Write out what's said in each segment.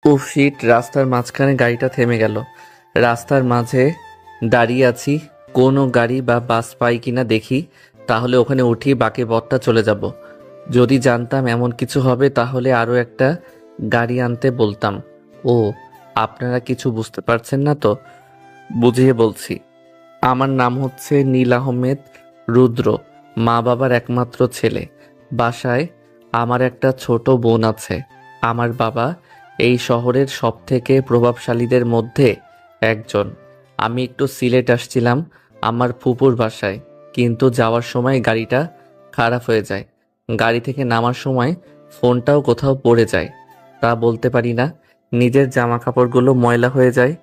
উফ শিট, রাস্তার মাঝখানে গাড়িটা থেমে গেল। রাস্তার মাঝে দাঁড়িয়ে আছি, কোনো গাড়ি বা বাস পাই কিনা দেখি, তাহলে ওখানে উঠি, বাকি পথটা চলে যাব। যদি জানতাম এমন কিছু হবে তাহলে আরও একটা গাড়ি আনতে বলতাম। ও, আপনারা কিছু বুঝতে পারছেন না তো? বুঝিয়ে বলছি। আমার নাম হচ্ছে নীল আহমেদ রুদ্র, মা বাবার একমাত্র ছেলে। বাসায় আমার একটা ছোট বোন আছে। আমার বাবা এই শহরের সবথেকে প্রভাবশালীদের মধ্যে একজন। আমি একটু সিলেট আসছিলাম আমার ফুপুর বাসায়, কিন্তু যাওয়ার সময় গাড়িটা খারাপ হয়ে যায়। গাড়ি থেকে নামার সময় ফোনটাও কোথাও পড়ে যায়। তা বলতে পারি না, নিজের জামা কাপড়গুলো ময়লা হয়ে যায়।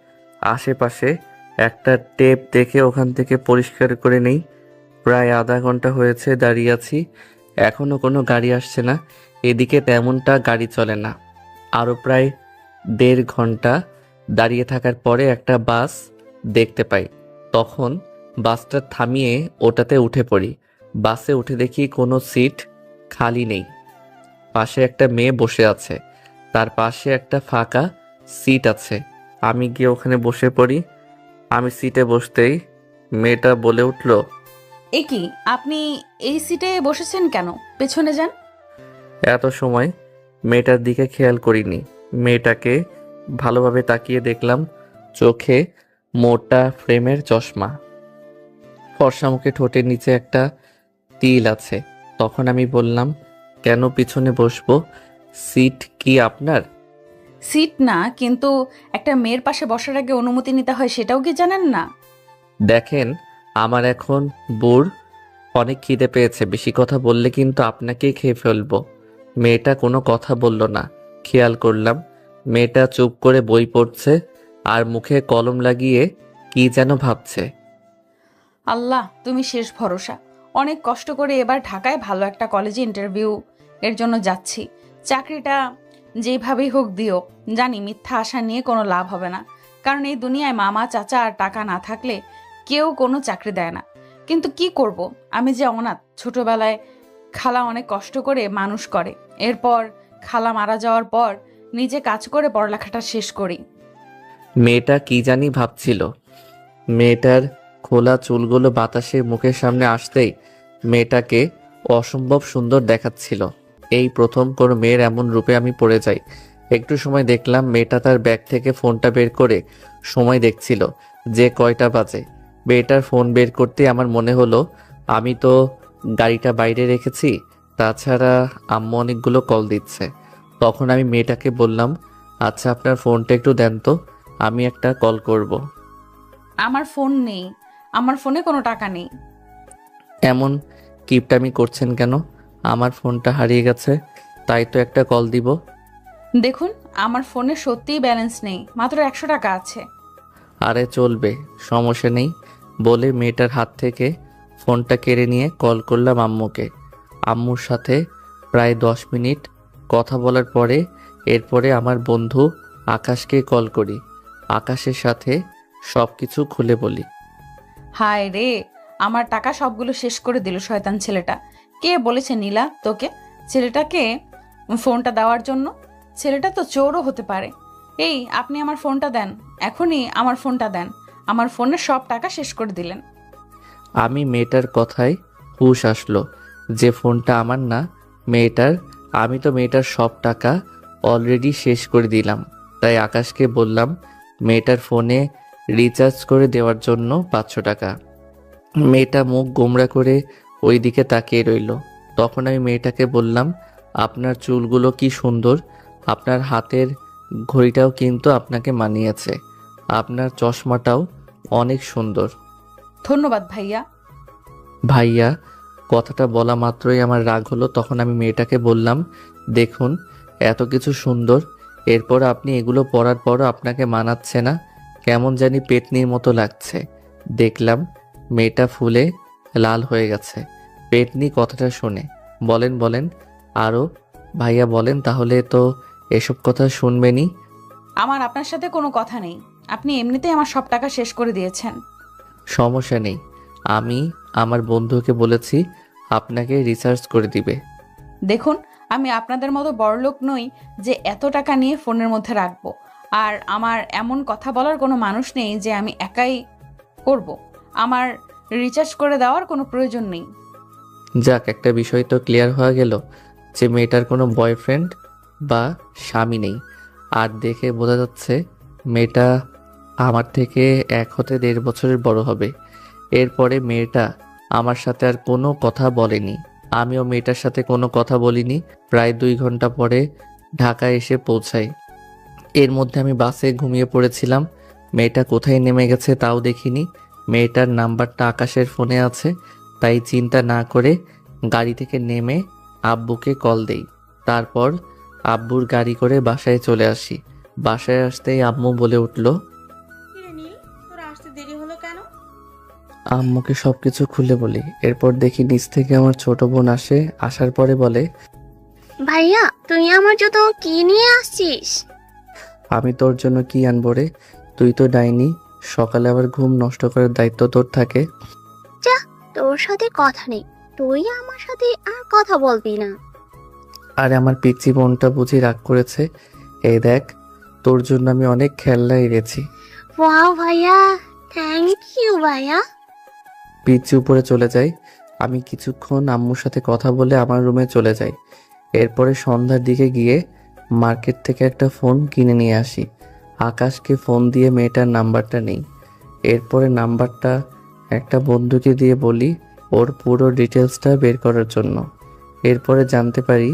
আশেপাশে একটা টেপ দেখে ওখান থেকে পরিষ্কার করে নেই। প্রায় আধা ঘন্টা হয়েছে দাঁড়িয়ে আছি, এখনো কোনো গাড়ি আসছে না। এদিকে তেমনটা গাড়ি চলে না। আরও প্রায় 1.5 ঘন্টা দাঁড়িয়ে থাকার পরে একটা বাস দেখতে পাই। তখন বাসটা থামিয়ে ওটাতে উঠে পড়ি। বাসে উঠে দেখি কোনো সিট খালি নেই। পাশে একটা মেয়ে বসে আছে, তার পাশে একটা ফাঁকা সিট আছে। আমি গিয়ে ওখানে বসে পড়ি। আমি সিটে বসতেই মেয়েটা বলে উঠল, এ কি, আপনি এই সিটে বসেছেন কেন? পেছনে যান। এত সময় মেয়েটার দিকে খেয়াল করিনি। মেয়েটাকে ভালোভাবে তাকিয়ে দেখলাম, চোখে মোটা ফ্রেমের চশমা, ফর্সা মুখে, ঠোঁটের নিচে একটা তিল আছে। তখন আমি বললাম, কেন পিছনে বসবো? সিট কি আপনার? সিট না, কিন্তু একটা মেয়ের পাশে বসার আগে অনুমতি নিতে হয়, সেটাও কি জানেন না? দেখেন, আমার এখন অনেক খিদে পেয়েছে, বেশি কথা বললে কিন্তু আপনাকেই খেয়ে ফেলবো। মেয়েটা কোনো কথা বলল না। খেয়াল করলাম মেয়েটা চুপ করে বই পড়ছে আর মুখে কলম লাগিয়ে কি যেন ভাবছে। আল্লাহ, তুমি শেষ ভরসা। অনেক কষ্ট করে এবার ঢাকায় ভালো একটা কলেজে ইন্টারভিউ এর জন্য যাচ্ছি। চাকরিটা যেভাবেই হোক দিও। জানি মিথ্যা আশা নিয়ে কোনো লাভ হবে না, কারণ এই দুনিয়ায় মামা চাচা আর টাকা না থাকলে কেউ কোনো চাকরি দেয় না। কিন্তু কি করব, আমি যে অনাথ। ছোটবেলায় খালা অনেক কষ্ট করে মানুষ করে, এরপর খালা মারা যাওয়ার পর নিজে কাজ করে পড়ালেখাটা শেষ করি। মেয়েটা কি জানি ভাবছিল। মেয়েটার খোলা চুলগুলো বাতাসে মুখের সামনে আসতেই মেয়েটাকে অসম্ভব সুন্দর দেখাচ্ছিল। এই প্রথম কোনো মেয়ের এমন রূপে আমি পড়ে যাই। একটু সময় দেখলাম মেয়েটা তার ব্যাগ থেকে ফোনটা বের করে সময় দেখছিল যে কয়টা বাজে। মেয়েটার ফোন বের করতে আমার মনে হলো আমি তো গাড়িটা বাইরে রেখেছি, তাছাড়া আম্মু অনেকগুলো কল দিচ্ছে। তখন আমি মেয়েটাকে বললাম, আচ্ছা আপনার ফোনটা একটু দেন তো, আমি একটা কল করব। আমার ফোন নেই, আমার ফোনে কোনো টাকা নেই। এমন কিপটামি করছেন কেন? আমার ফোনটা হারিয়ে গেছে, তাই তো একটা কল দিব। দেখুন, আমার ফোনে সত্যিই ব্যালেন্স নেই, মাত্র 100 টাকা আছে। আরে চলবে, সমস্যা নেই বলে মেয়েটার হাত থেকে ফোনটা কেড়ে নিয়ে কল করলাম আম্মুকে। আম্মুর সাথে প্রায় 10 মিনিট কথা বলার পরে এরপরে আমার বন্ধু আকাশকে কল করি। আকাশের সাথে সব কিছু খুলে বলি। হায় রে, আমার টাকা সবগুলো শেষ করে দিল শয়তান ছেলেটা। কে বলেছে নীলা তোকে ছেলেটাকে ফোনটা দেওয়ার জন্য? ছেলেটা তো চোরও হতে পারে। এই, আপনি আমার ফোনটা দেন, এখনই আমার ফোনটা দেন। আমার ফোনের সব টাকা শেষ করে দিলেন। আমি মেয়েটার কথায় হুঁশ আসলো যে ফোনটা আমার না, মেয়েটার। আমি তো মেয়েটার সব টাকা অলরেডি শেষ করে দিলাম। তাই আকাশকে বললাম মেয়েটার ফোনে রিচার্জ করে দেওয়ার জন্য 500 টাকা। মেয়েটা মুখ গোমড়া করে ওই দিকে তাকিয়ে রইল। তখন আমি মেয়েটাকে বললাম, আপনার চুলগুলো কি সুন্দর, আপনার হাতের ঘড়িটাও কিন্তু আপনাকে মানিয়েছে, আপনার চশমাটাও অনেক সুন্দর। ধন্যবাদ ভাইয়া। ভাইয়া কথাটা বলা মাত্রই আমার রাগ হলো। তখন আমি মেয়েটাকে বললাম, দেখুন এত কিছু সুন্দর, এরপর আপনি এগুলো পরার পরও আপনাকে মানাচ্ছে না, কেমন জানি পেতনির মতো লাগছে। দেখলাম মেয়েটা ফুলে লাল হয়ে গেছে পেতনি কথাটা শুনে। বলেন বলেন আরও, ভাইয়া বলেন, তাহলে তো এসব কথা শুনবেনই। আমার আপনার সাথে কোনো কথা নেই, আপনি এমনিতেই আমার সব টাকা শেষ করে দিয়েছেন। সমস্যা নেই, আমি আমার বন্ধুকে বলেছি আপনাকে রিসার্চ করে দিবে। দেখুন, আমি আপনাদের মতো বড়লোক নই যে এত টাকা নিয়ে ফোনের মধ্যে রাখবো। আর আমার এমন কথা বলার কোনো মানুষ নেই যে আমি একাই করব। আমার রিচার্জ করে দেওয়ার কোনো প্রয়োজন নেই। যাক, একটা বিষয় তো ক্লিয়ার হয়ে গেল যে মেয়েটার কোনো বয়ফ্রেন্ড বা স্বামী নেই। আর দেখে বোঝা যাচ্ছে মেয়েটা আমার থেকে 1 হতে 1.5 বছরের বড় হবে। এরপরে মেয়েটা আমার সাথে আর কোনো কথা বলেনি, আমিও মেয়েটার সাথে কোনো কথা বলিনি। প্রায় 2 ঘন্টা পরে ঢাকায় এসে পৌঁছাই। এর মধ্যে আমি বাসে ঘুমিয়ে পড়েছিলাম। মেয়েটা কোথায় নেমে গেছে তাও দেখিনি। মেয়েটার নাম্বারটা আকাশের ফোনে আছে, তাই চিন্তা না করে গাড়ি থেকে নেমে আব্বুকে কল দেই। তারপর আব্বুর গাড়ি করে বাসায় চলে আসি। বাসায় আসতেই আম্মু বলে উঠল, কিরে নীল, তোর আসতে দেরি হলো কেন? আম্মুকে সবকিছু খুলে বলি। এরপর দেখি নিচ থেকে আমার ছোট বোন আসে। আসার পরে বলে, ভাইয়া তুই আমার জন্য কি নিয়ে আসছিস? আমি তোর জন্য কি আনবো রে? তুই তো ডাইনি, সকালে আবার ঘুম নষ্ট করার দায়িত্ব তোর থাকে। যা, তোর সাথে কথা নেই, তুই আমার সাথে আর কথা বলবি না। আরে আমার পিচ্চি বোনটা বুঝি রাগ করেছে। এই দেখ, তোর জন্য আমি অনেক খেলনা এনেছি। ওয়াও ভাইয়া, থ্যাংক ইউ ভাইয়া। পিচ্চি উপরে চলে যাই। আমি কিছুক্ষণ আম্মুর সাথে কথা বলে আমার রুমে চলে যাই। এরপরে সন্ধ্যার দিকে গিয়ে মার্কেট থেকে একটা ফোন কিনে নিয়ে আসি। আকাশকে ফোন দিয়ে মেয়েটার নাম্বারটা নেই। এরপরে নাম্বারটা একটা বন্ধুকে দিয়ে বলি ওর পুরো ডিটেলসটা বের করার জন্য। এরপরে জানতে পারি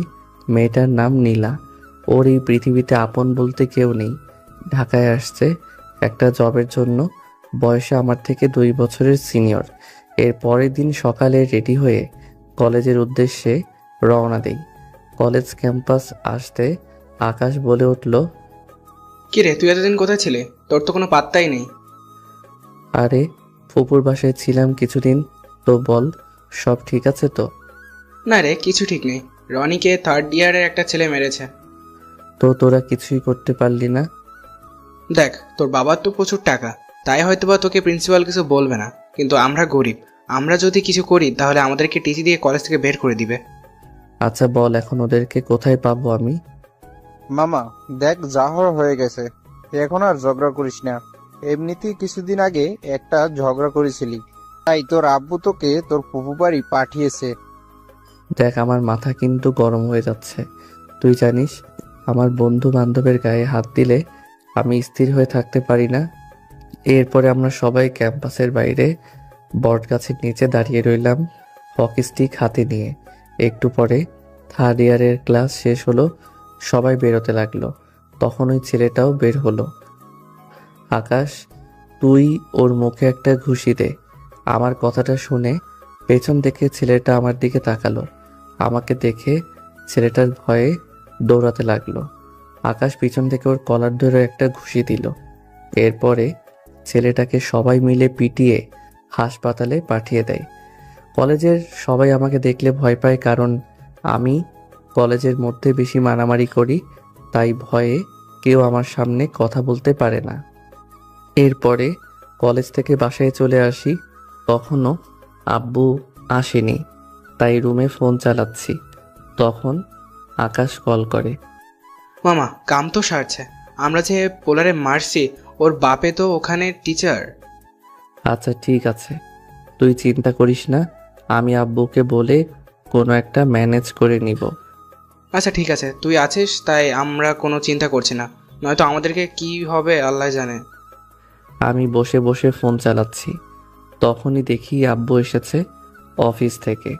মেয়েটার নাম নীলা। ওর এই পৃথিবীতে আপন বলতে কেউ নেই। ঢাকায় আসছে একটা জবের জন্য। বয়সে আমার থেকে 2 বছরের সিনিয়র। এর পরের দিন সকালে রেডি হয়ে কলেজের উদ্দেশ্যে রওনা দেই। কলেজ ক্যাম্পাস আসতে আকাশ বলে উঠল, কি রে, তুই এতদিন কোথায় ছিলে? তোর তো কোনো পাত্তাই নেই। আরে ফুপুর বাসায় ছিলাম কিছুদিন। তো বল, সব ঠিক আছে তো? না রে, কিছু ঠিক নেই। রনিকে 3rd ইয়ারের একটা ছেলে মেরেছে। তো তোরা কিছুই করতে পারলি না? দেখ, তোর বাবার তো প্রচুর টাকা, তাই হয়তোবা তোকে প্রিন্সিপাল কিছু বলবে না, কিন্তু আমরা গরিব। আমরা যদি কিছু করি তাহলে আমাদেরকে টিসি দিয়ে কলেজ থেকে বের করে দিবে। আচ্ছা বল, এখন ওদেরকে কোথায় পাবো আমি? মামা দেখ, যা হওয়ার হয়ে গেছে, এখন আর ঝগড়া করিস না। এমনিতেই কিছুদিন আগে একটা ঝগড়া করেছিলি, তাই তোর আব্বু তোকে তোর ফুফু বাড়ি পাঠিয়েছে। দেখ, আমার মাথা কিন্তু গরম হয়ে যাচ্ছে। তুই জানিস আমার বন্ধু বান্ধবের গায়ে হাত দিলে আমি স্থির হয়ে থাকতে পারি না। এরপরে আমরা সবাই ক্যাম্পাসের বাইরে বটগাছের নিচে দাঁড়িয়ে রইলাম, হকি স্টিক হাতে নিয়ে। একটু পরে 3rd ইয়ারের ক্লাস শেষ হলো, সবাই বেরোতে লাগলো। তখন ওই ছেলেটাও বের হলো। আকাশ, তুই ওর মুখে একটা ঘুষি দে। আমার কথাটা শুনে পেছন থেকে ছেলেটা আমার দিকে তাকালো। আমাকে দেখে ছেলেটার ভয়ে দৌড়াতে লাগলো। আকাশ পিছন থেকে ওর কলার ধরে একটা ঘুষি দিল। এরপরে ছেলেটাকে সবাই মিলে পিটিয়ে হাসপাতালে পাঠিয়ে দেয়। কলেজের সবাই আমাকে দেখলে ভয় পায়, কারণ আমি কলেজের মধ্যে বেশি মারামারি করি, তাই ভয়ে কেউ আমার সামনে কথা বলতে পারে না। এরপরে কলেজ থেকে বাসায় চলে আসি। তখনও আব্বু আসেনি, তাই রুমে ফোন চালাচ্ছি। তখন আকাশ কল করে। মামা, কাম তো সারছে। আমরা যে পোলারে মারছি, ওর বাপে তো ওখানে টিচার। আচ্ছা ঠিক আছে, তুই চিন্তা করিস না, আমি আব্বুকে বলে কোনো একটা ম্যানেজ করে নিব। আচ্ছা ঠিক আছে, তুই আছিস তাই আমরা কোনো চিন্তা করছি না, নয়তো আমাদেরকে কি হবে আল্লাহ জানে। আমি বসে বসে ফোন চালাচ্ছি। তখনই দেখি আব্বু এসেছে অফিস থেকে।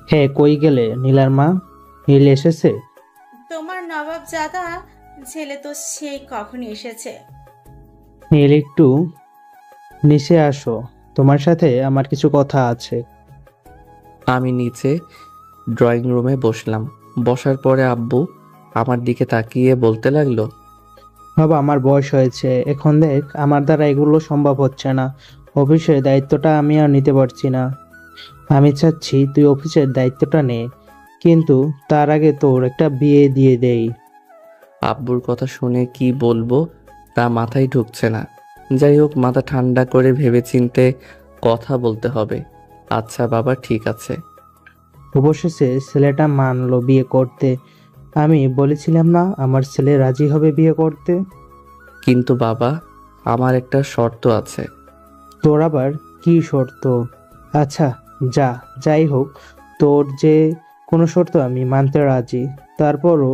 হ্যাঁ, কই গেলে নীলার মা? নীল এসেছে? তোমার নবাব জাদা ছেলে তো সেই কখনই এসেছে। নীল, একটু নিচে আসো, তোমার সাথে আমার কিছু কথা আছে। আমি নিচে ড্রয়িং রুমে বসলাম। বসার পরে আব্বু আমার দিকে তাকিয়ে বলতে লাগলো, বাবা, আমার বয়স হয়েছে এখন, দেখ আমার দ্বারা এগুলো সম্ভব হচ্ছে না। অফিসের দায়িত্বটা আমি আর নিতে পারছি না। আমি চাচ্ছি তুই অফিসের দায়িত্বটা নে, কিন্তু তার আগে তোর একটা বিয়ে দিয়ে দেই। আব্বুর কথা শুনে কি বলবো তা মাথায় ঢুকছে না। যাই হোক, মাথা ঠান্ডা করে ভেবেচিন্তে কথা বলতে হবে। আচ্ছা বাবা, ঠিক আছে। অবশেষে ছেলেটা মানলো বিয়ে করতে। আমি বলেছিলাম না আমার ছেলে রাজি হবে বিয়ে করতে। কিন্তু বাবা, আমার একটা শর্ত আছে। তোর আবার কি শর্ত? আচ্ছা, যাই হোক, তোর যে কোনো শর্ত আমি মানতে রাজি। তারপরও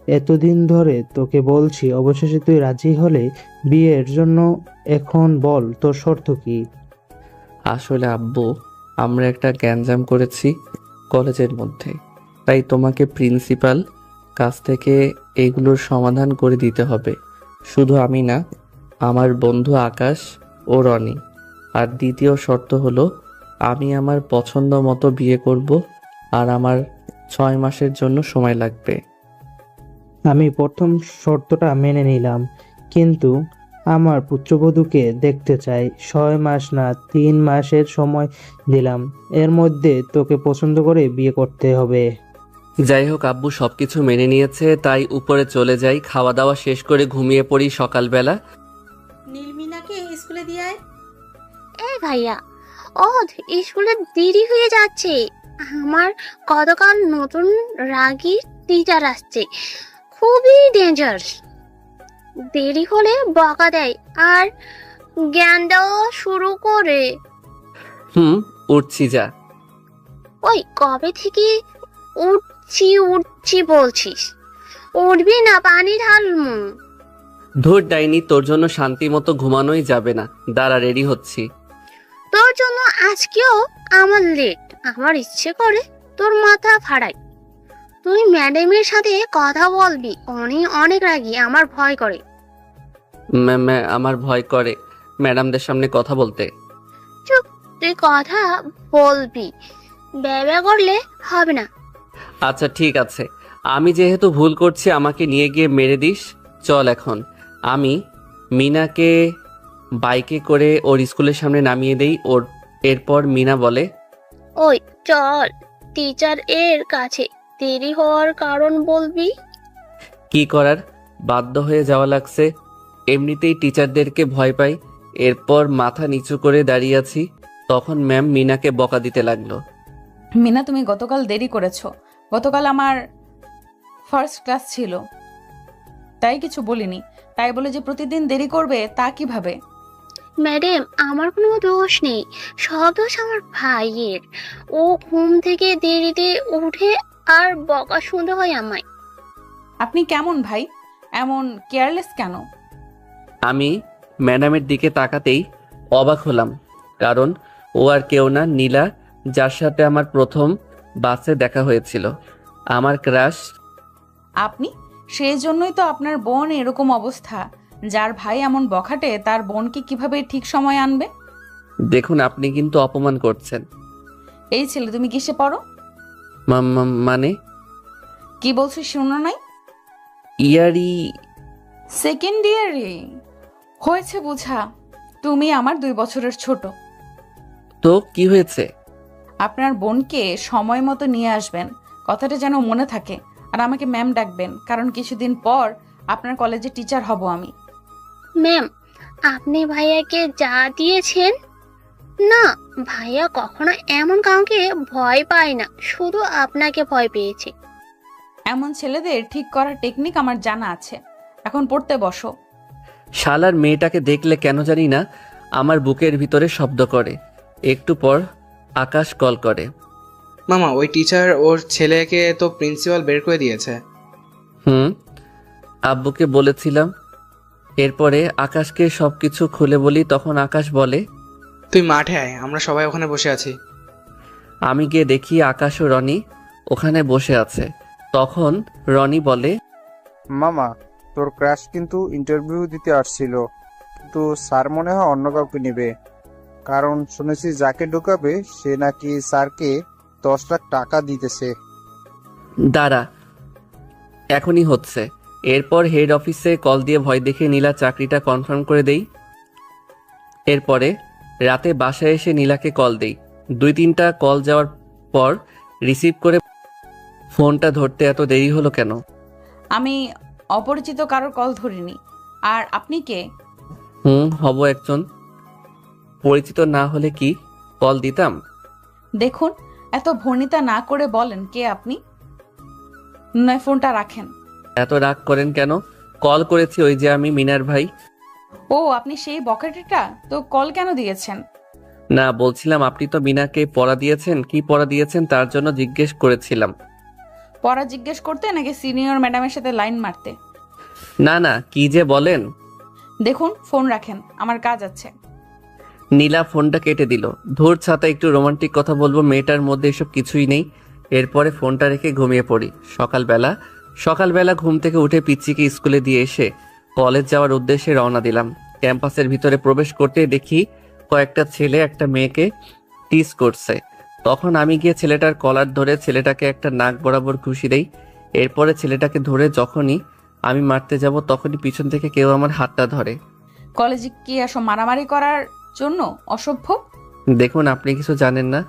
এতদিন ধরে তোকে বলছি, অবশেষে তুই রাজি হলে বিয়ের জন্য। এখন বল তোর শর্ত কি? আসলে আব্বু, আমরা একটা গ্যাঞ্জাম করেছি কলেজের মধ্যে, তাই তোমাকে প্রিন্সিপাল কাছ থেকে এগুলোর সমাধান করে দিতে হবে। শুধু আমি না, আমার বন্ধু আকাশ ও রনি। আর দ্বিতীয় শর্ত হলো, আমি আমার পছন্দ মতো বিয়ে করব, আর আমার 6 মাসের জন্য সময় লাগবে। আমি প্রথম শর্তটা মেনে নিলাম, কিন্তু আমার পুত্রবধূকে দেখতে চাই। 6 মাস না, 3 মাসের সময় দিলাম। এর মধ্যে তোকে পছন্দ করে বিয়ে করতে হবে। যাই হোক আব্বু সবকিছু মেনে নিয়েছে, তাই উপরে চলে যাই, খাওয়া দাওয়া শেষ করে ঘুমিয়ে পড়ি সকালবেলা। নীলমিনাকে স্কুলে দিয়ে আয়। এই ভাইয়া, স্কুলে দেরি হয়ে যাচ্ছে। আমার গতকাল নতুন রাগী টিচার আসছে, খুবই ডেঞ্জারাস। দেরি হলে বকা দেয় আর জ্ঞান দেওয়া শুরু করে। উঠছি যা। ওই কবে থেকে উঠছি বলছিস? উঠবি না, পানি ঢালমু। ধুর ডাইনি, তোর জন্য শান্তি মতো ঘুমানোই যাবে না। দাঁড়া, রেডি হচ্ছি। তোর জন্য আজকেও আমার লেট। আমার ইচ্ছে করে তোর মাথা ফাড়াই। তুই ম্যাডামের সাথে কথা বলবি, উনি অনেক রাগী, আমার ভয় করে। আমার ভয় করে ম্যাডামদের সামনে কথা বলতে। চুপ, তুই কথা বলবি, ব্যবহার করলে হবে না। আচ্ছা ঠিক আছে, আমি যেহেতু ভুল করছি আমাকে নিয়ে গিয়ে মেরে দিস। চল এখন। আমি মিনাকে বাইকে করে ওর স্কুলের সামনে নামিয়ে দেই। এরপর মিনা বলে, ওই চল, টিচার এর কাছে দেরি হওয়ার কারণ বলবি। কি করার, বাধ্য হয়ে যাওয়া লাগছে। এমনিতেই টিচারদেরকে ভয় পাই। এরপর মাথা নিচু করে দাঁড়িয়ে আছি, তখন ম্যাম মিনাকে বকা দিতে লাগলো। মিনা, তুমি গতকাল দেরি করেছো। গতকাল আমার ফার্স্ট ক্লাস ছিল, তাই কিছু বলিনি। তাই বলে যে প্রতিদিন দেরি করবে তা কিভাবে? ম্যাডাম, আমার কোনো দোষ নেই, সব দোষ আমার ভাইয়ের। ও ঘুম থেকে দেরিতে উঠে আর বকা শুনতে হয় আমায়। আপনি কেমন ভাই, এমন কেয়ারলেস কেন? আমি ম্যাডামের দিকে তাকাতেই অবাক হলাম, কারণ ও আর কেউ না, নীলা, যার সাথে আমার প্রথম বাসে দেখা হয়েছিল, আমার ক্রাশ। আপনি? সেই জন্যই তো আপনার বোন এরকম অবস্থা। যার ভাই এমন বখাটে, তার বোনকে কিভাবে ঠিক সময় আনবে? দেখুন, আপনি কিন্তু অপমান করছেন। এই ছেলে, তুমি কিসে পড়ো? মানে কি বলছো শুনো নাই? ইয়ারি। সেকেন্ড ইয়ারে হয়েছে বোঝা। তুমি আমার 2 বছরের ছোট। তো কি হয়েছে? আপনার বোনকে সময় মতো নিয়ে আসবেন, কথাটা যেন মনে থাকে। আর আমাকে ম্যাম ডাকবেন, কারণ কিছুদিন পর আপনার কলেজে টিচার হব আমি। ম্যাম, আপনি ভাইয়াকে যা দিয়েছেন না, ভাইয়া কখনো এমন কাউকে ভয় পায় না, শুধু আপনাকে ভয় পেয়েছে। এমন ছেলেদের ঠিক করার টেকনিক আমার জানা আছে। এখন পড়তে বসো। শালার মেয়েটাকে দেখলে কেন জানি না আমার বুকের ভিতরে শব্দ করে। একটু পর আকাশ কল করে। মামা, ওই টিচার ওর ছেলেকে তো প্রিন্সিপাল বের করে দিয়েছে। আব্বুকে বলেছিলাম। এরপরে আকাশকে সবকিছু খুলে বলি, তখন আকাশ বলে, তুই মাঠে আয়, আমরা সবাই ওখানে বসে আছি। আমি গিয়ে দেখি আকাশ ও রনি ওখানে বসে আছে। তখন রনি বলে, মামা, তোর ক্রাশ কিন্তু ইন্টারভিউ দিতে আসছিল, কিন্তু স্যার মনে হয় অন্য কাউকে নেবে। কারণ শুনেছি যাকে ঢুকাবে সে নাকি স্যারকে 10 লাখ টাকা দিতেছে। দাঁড়া, এখনই হচ্ছে। এরপর হেড অফিসে কল দিয়ে ভয় দেখে নীলা চাকরিটা কনফার্ম করে দেই। এরপরে রাতে বাসায় এসে নীলাকে কল দেই। 2-3টা কল যাওয়ার পর রিসিভ করে, ফোনটা ধরতে এত দেরি হলো কেন? আমি অপরিচিত কারোর কল ধরিনি। আর আপনি কে? হব একজন। পরিচিত না হলে কি কল দিতাম? দেখুন, এত ভনিতা না করে বলেন কে আপনি, নয় ফোনটা রাখেন। এত রাগ করেন কেন? কল করেছি, ওই যে আমি মিনার ভাই। ও আপনি সেই বকেটেটা, তো কল কেন দিয়েছেন? না, বলছিলাম আপনি তো মিনাকে পড়া দিয়েছেন, কি পড়া দিয়েছেন তার জন্য জিজ্ঞেস করেছিলাম। পড়া জিজ্ঞেস করতে নাকি সিনিয়র ম্যাডামের সাথে লাইন মারতে? না না, কি যে বলেন। দেখুন ফোন রাখেন, আমার কাজ আছে। নীলা ফোনটা কেটে দিল। ধূর ছাতা, একটু রোমান্টিক কথা বলবো, মেয়েটার মধ্যে এসব কিছুই নেই। এরপরে ফোনটা রেখে ঘুমিয়ে পড়ি। সকালবেলা ঘুম থেকে উঠে পিচ্চিকে স্কুলে দিয়ে এসে কলেজ যাওয়ার উদ্দেশ্যে রওনা দিলাম। ক্যাম্পাসের ভিতরে প্রবেশ করতে দেখি কয়েকটা ছেলে একটা মেয়েকে টিজ করছে। তখন আমি গিয়ে ছেলেটার কলার ধরে ছেলেটাকে একটা নাক বরাবর ঘুষি দেই। এরপরে ছেলেটাকে ধরে যখনই আমি মারতে যাব তখনই পিছন থেকে কেউ আমার হাতটা ধরে। কলেজে কি আসো মারামারি করার জন্য, অসভ্য? দেখুন, আপনি কিছু জানেন না,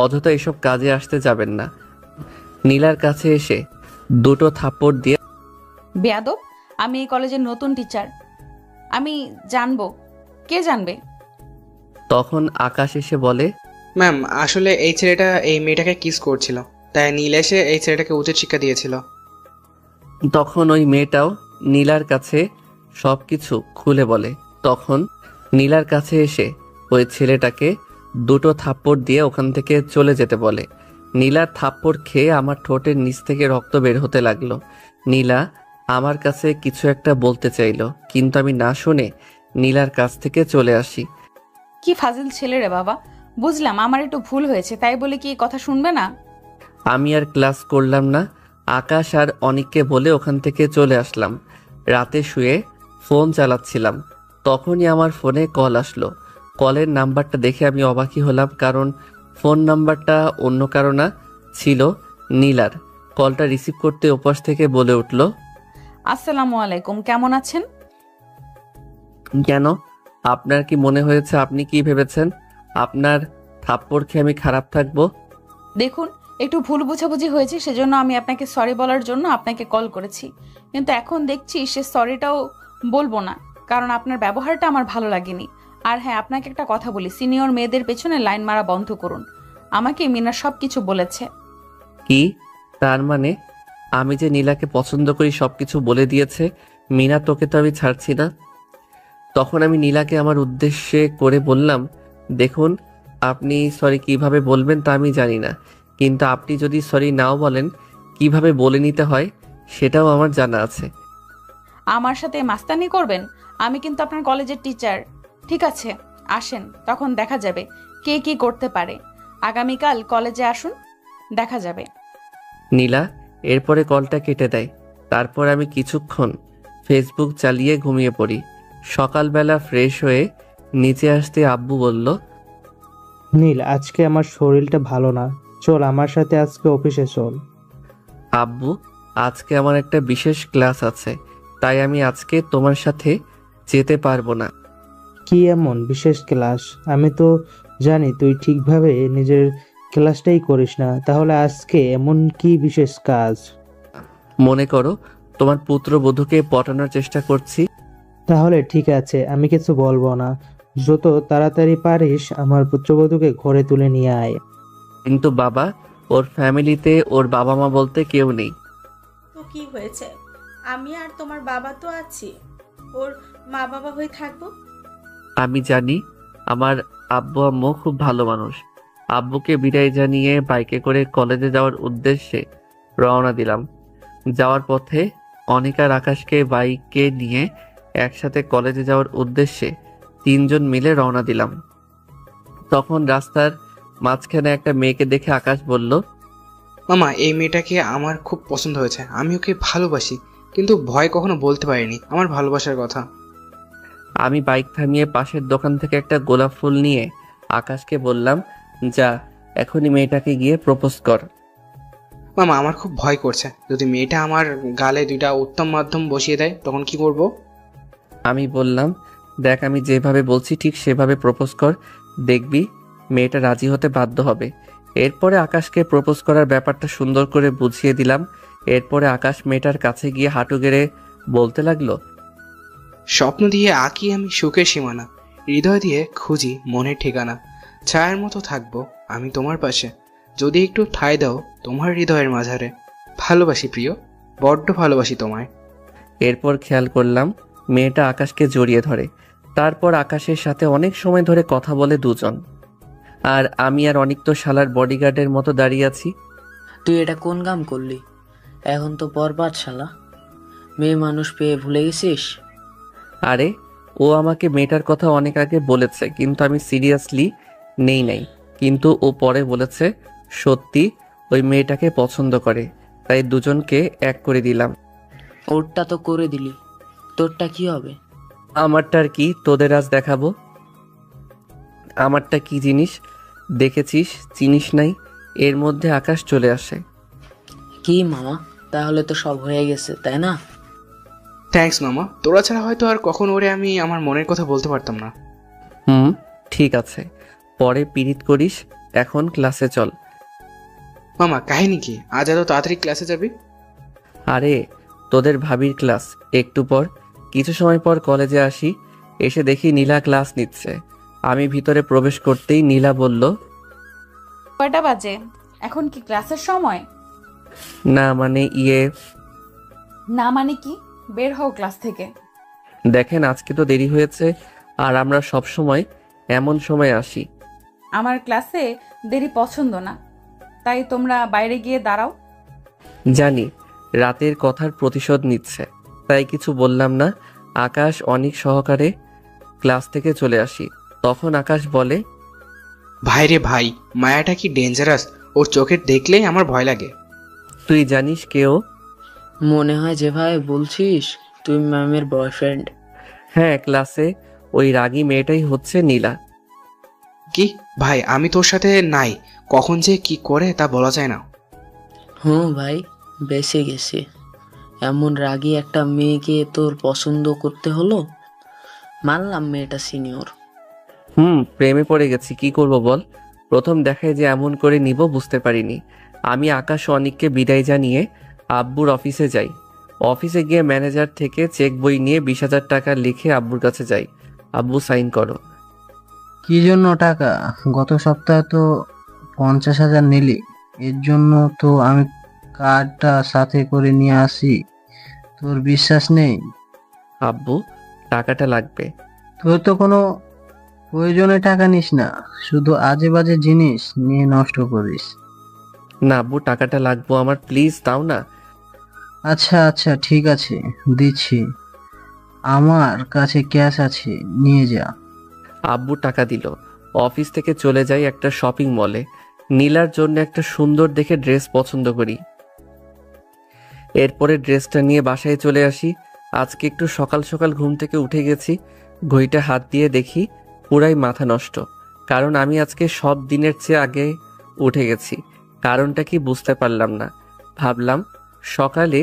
অযথা এসব কাজে আসতে যাবেন না। নীলার কাছে এসে দুটো থাপ্পড় দিয়ে বেয়াদব, আমি এই কলেজের নতুন টিচার, আমি জানবো। কে জানবে? তখন আকাশ এসে বলে, ম্যাম, আসলে এই ছেলেটা এই মেয়েটাকে কিস করছিল, তাই নীল এসে এই ছেলেটাকে উচিত শিক্ষা দিয়েছিল। তখন ওই মেয়েটাও নীলার কাছে সবকিছু খুলে বলে। তখন নীলার কাছে এসে ওই ছেলেটাকে দুটো থাপ্পড় দিয়ে ওখান থেকে চলে যেতে বলে। নীলার থাপ্পড় খেয়ে আমার ঠোঁটের নিচ থেকে রক্ত বের হতে লাগলো। নীলা আমার কাছে কিছু একটা বলতে চাইলো, কিন্তু আমি না শুনে নীলার কাছ থেকে চলে আসি। কি ফাজিল ছেলে রে বাবা, বুঝলাম আমার একটু ভুল হয়েছে, তাই বলে কি কথা শুনবে না? আমি আর ক্লাস করলাম না, আকাশ আর অনিককে বলে ওখান থেকে চলে আসলাম। রাতে শুয়ে ফোন চালাচ্ছিলাম, তখনই আমার ফোনে কল আসলো। কলের নাম্বারটা দেখে আমি অবাকই হলাম, কারণ ফোন নাম্বারটা অন্য কারো না, ছিল নীলার। কলটা রিসিভ করতে ওপাশ থেকে বলে উঠল, আসসালামু আলাইকুম, কেমন আছেন? কেন? আপনার কি মনে হয়েছে, আপনি কি ভেবেছেন আপনার থাপ্পড় খেয়ে আমি খারাপ থাকবো? দেখুন, একটু ভুল বোঝাবুঝি হয়েছে, সেজন্য আমি আপনাকে সরি বলার জন্য আপনাকে কল করেছি। কিন্তু এখন দেখছি সে সরিটাও বলবো না, কারণ আপনার ব্যবহারটা আমার ভালো লাগেনি। আর হ্যাঁ, আপনাকে একটা কথা বলি, সিনিয়র মেয়েদের পেছনে লাইন মারা বন্ধ করুন। আমাকে মিনা সব কিছু বলেছে। কি? তার মানে আমি যে নীলাকে পছন্দ করি সবকিছু বলে দিয়েছে মিনা? তোকে তো আমি ছাড়ছি না। তখন আমি নীলাকে আমার উদ্দেশ্যে করে বললাম, দেখুন, আপনি সরি কিভাবে বলবেন তা আমি জানি না, কিন্তু আপনি যদি সরি নাও বলেন, কিভাবে বলে নিতে হয় সেটাও আমার জানা আছে। আমার সাথে মাস্তানি করবেন? আমি কিন্তু আপনার কলেজের টিচার। ঠিক আছে, আসেন, তখন দেখা যাবে কে কি করতে পারে। আগামীকাল কলেজে আসুন, দেখা যাবে। নীলা এরপরে কলটা কেটে দেয়। তারপর আমি কিছুক্ষণ ফেসবুক চালিয়ে ঘুমিয়ে পড়ি। সকালবেলা ফ্রেশ হয়ে নিচে আসতে আব্বু বলল, নীল, আজকে আমার শরীরটা ভালো না, চল আমার সাথে আজকে অফিসে চল। আব্বু, আজকে আমার একটা বিশেষ ক্লাস আছে, তাই আমি আজকে তোমার সাথে যেতে পারবো না। কি এমন বিশেষ ক্লাস? আমি তো জানি তুই ঠিকভাবে নিজের ক্লাসটাই করিস না, তাহলে আজকে এমন কি বিশেষ কাজ? মনে করো তোমার পুত্রবধূকে পটানোর চেষ্টা করছি। তাহলে ঠিক আছে, আমি কিছু বলবো না। যত তাড়াতাড়ি পারিস আমার পুত্রবধূকে ঘরে তুলে নিয়ে আয়। কিন্তু বাবা, ওর ফ্যামিলিতে ওর বাবা মা বলতে কেউ নেই। তো কি হয়েছে, আমি আর তোমার বাবা তো আছি, ওর মা বাবা হয়ে থাকবো। আমি জানি আমার আব্বু আম্মু খুব ভালো মানুষ। আব্বুকে বিদায় জানিয়ে বাইকে করে কলেজে যাওয়ার উদ্দেশ্যে রওনা দিলাম। যাওয়ার পথে অনিকার আকাশকে বাইকে নিয়ে একসাথে কলেজে যাওয়ার উদ্দেশ্যে তিনজন মিলে রওনা দিলাম। তখন রাস্তার মাঝখানে একটা মেয়েকে দেখে আকাশ বলল, মামা, এই মেয়েটাকে আমার খুব পছন্দ হয়েছে, আমি ওকে ভালোবাসি, কিন্তু ভয় কখনো বলতে পারিনি আমার ভালোবাসার কথা। আমি বাইক থামিয়ে পাশের দোকান থেকে একটা গোলাপ ফুল নিয়ে আকাশকে বললাম, যা এখনই মেয়েটাকে গিয়ে প্রপোজ কর। মামা, আমার খুব ভয় করছে, যদি মেয়েটা আমার গালে দুইটা উত্তম মাধ্যম বসিয়ে দেয় তখন কি করব? আমি বললাম, দেখ, আমি যেভাবে বলছি ঠিক সেভাবে প্রপোজ কর, দেখবি মেয়েটা রাজি হতে বাধ্য হবে। এরপরে আকাশকে প্রপোজ করার ব্যাপারটা সুন্দর করে বুঝিয়ে দিলাম। এরপরে আকাশ মেয়েটার কাছে গিয়ে হাঁটু গেড়ে বলতে লাগলো, স্বপ্ন দিয়ে আঁকি আমি সুখের সীমানা, হৃদয় দিয়ে খুঁজি মনের ঠিকানা, ছায়ার মতো থাকবো আমি তোমার পাশে, যদি একটু ঠাঁই দাও তোমার হৃদয়ের মাঝারে। ভালোবাসি প্রিয়, বড্ড ভালোবাসি তোমায়। এরপর খেয়াল করলাম মেয়েটা আকাশকে জড়িয়ে ধরে। তারপর আকাশের সাথে অনেক সময় ধরে কথা বলে দুজন। আর আমি আর অনেক তো শালার বডিগার্ডের মতো দাঁড়িয়ে আছি। তুই এটা কোন কাম করলি? এখন তো বরবাদ শালা। মেয়ে মানুষ পেয়ে ভুলে গেছিস? আরে ও আমাকে মেয়েটার কথা অনেক আগে বলেছে, কিন্তু আমি সিরিয়াসলি নেই নাই। কিন্তু ও পরে বলেছে সত্যি ওই মেয়েটাকে পছন্দ করে, তাই দুজনকে এক করে দিলাম। ওরটা তো করে দিলি, তোরটা কি হবে? আমারটার কি তোদের আজ দেখাবো। আমারটা কি জিনিস দেখেছিস, চিনিস নাই? এর মধ্যে আকাশ চলে আসে। কি মামা, তাহলে তো সব হয়ে গেছে তাই না? থ্যাঙ্কস মামা, তোরা ছাড়া হয়তো আর কখন ওরে আমি আমার মনের কথা বলতে পারতাম না। ঠিক আছে, পরে পিরিত করিস, এখন ক্লাসে চল। মামা কাহিনী কি, আজ এত তাড়াতাড়ি ক্লাসে যাবি? আরে তোদের ভাবির ক্লাস একটু পর। কিছু সময় পর কলেজে আসি, এসে দেখি নীলা ক্লাস নিচ্ছে। আমি ভিতরে প্রবেশ করতেই নীলা বলল, কয়টা বাজে? এখন কি ক্লাসের সময়? না মানে না মানে কি? বের হও ক্লাস থেকে। দেখেন আজকে তো দেরি হয়েছে, আর আমরা সব সময় এমন সময় আসি। আমার ক্লাসে দেরি পছন্দ না, তাই তোমরা বাইরে গিয়ে দাঁড়াও। জানি রাতের কথার প্রতিশোধ নিচ্ছে, তাই কিছু বললাম না। আকাশ অনেক সহকারে ক্লাস থেকে চলে আসি। তখন আকাশ বলে, ভাই রে ভাই, মায়াটা কি ডেঞ্জারাস, ওর চোখের দেখলেই আমার ভয় লাগে। তুই জানিস কেউ? মনে হয় যেভাবে বলছিস তুই ম্যামের বয়ফ্রেন্ড। হ্যাঁ, ক্লাসে ওই রাগী মেয়েটাই হচ্ছে নীলা। কি ভাই, আমি তোর সাথে নাই, কখন যে কি করে তা বলা যায় না। হুম ভাই, বেঁচে গেছে। এমন রাগী একটা মেয়েকে তোর পছন্দ করতে হলো। মানলাম মেয়েটা সিনিয়র। প্রেমে পড়ে গেছি, কি করব বল। প্রথম দেখায় যে এমন করে নিব বুঝতে পারিনি। আমি আকাশ ও অনিককে বিদায় জানিয়ে আব্বুর অফিসে যাই। অফিসে গিয়ে ম্যানেজার থেকে চেক বই নিয়ে 20,000 টাকা লিখে আব্বুর কাছে যাই। আব্বু সাইন করো। কি জন্য টাকা? গত সপ্তাহে তো 50,000 নিলি। এর জন্য তো আমি কার্ডটা সাথে করে নিয়ে আসি। তোর বিশ্বাস নেই? আব্বু টাকাটা লাগবে। তোর তো কোনো প্রয়োজনে টাকা নিস না, শুধু আজে বাজে জিনিস নিয়ে নষ্ট করিস। না আব্বু, টাকাটা লাগবো আমার, প্লিজ দাও না। আচ্ছা আচ্ছা ঠিক আছে, দিচ্ছি। আমার কাছে ক্যাশ আছে, নিয়ে যা। আব্বু টাকা দিল। অফিস থেকে চলে যাই একটা শপিং মলে। নীলার জন্য একটা সুন্দর দেখে ড্রেস পছন্দ করি। এরপরে ড্রেসটা নিয়ে বাসায় চলে আসি। আজকে একটু সকাল সকাল ঘুম থেকে উঠে গেছি। ঘড়িটা হাত দিয়ে দেখি পুরাই মাথা নষ্ট, কারণ আমি আজকে সব দিনের চেয়ে আগে উঠে গেছি। কারণটা কি বুঝতে পারলাম না। ভাবলাম সকালে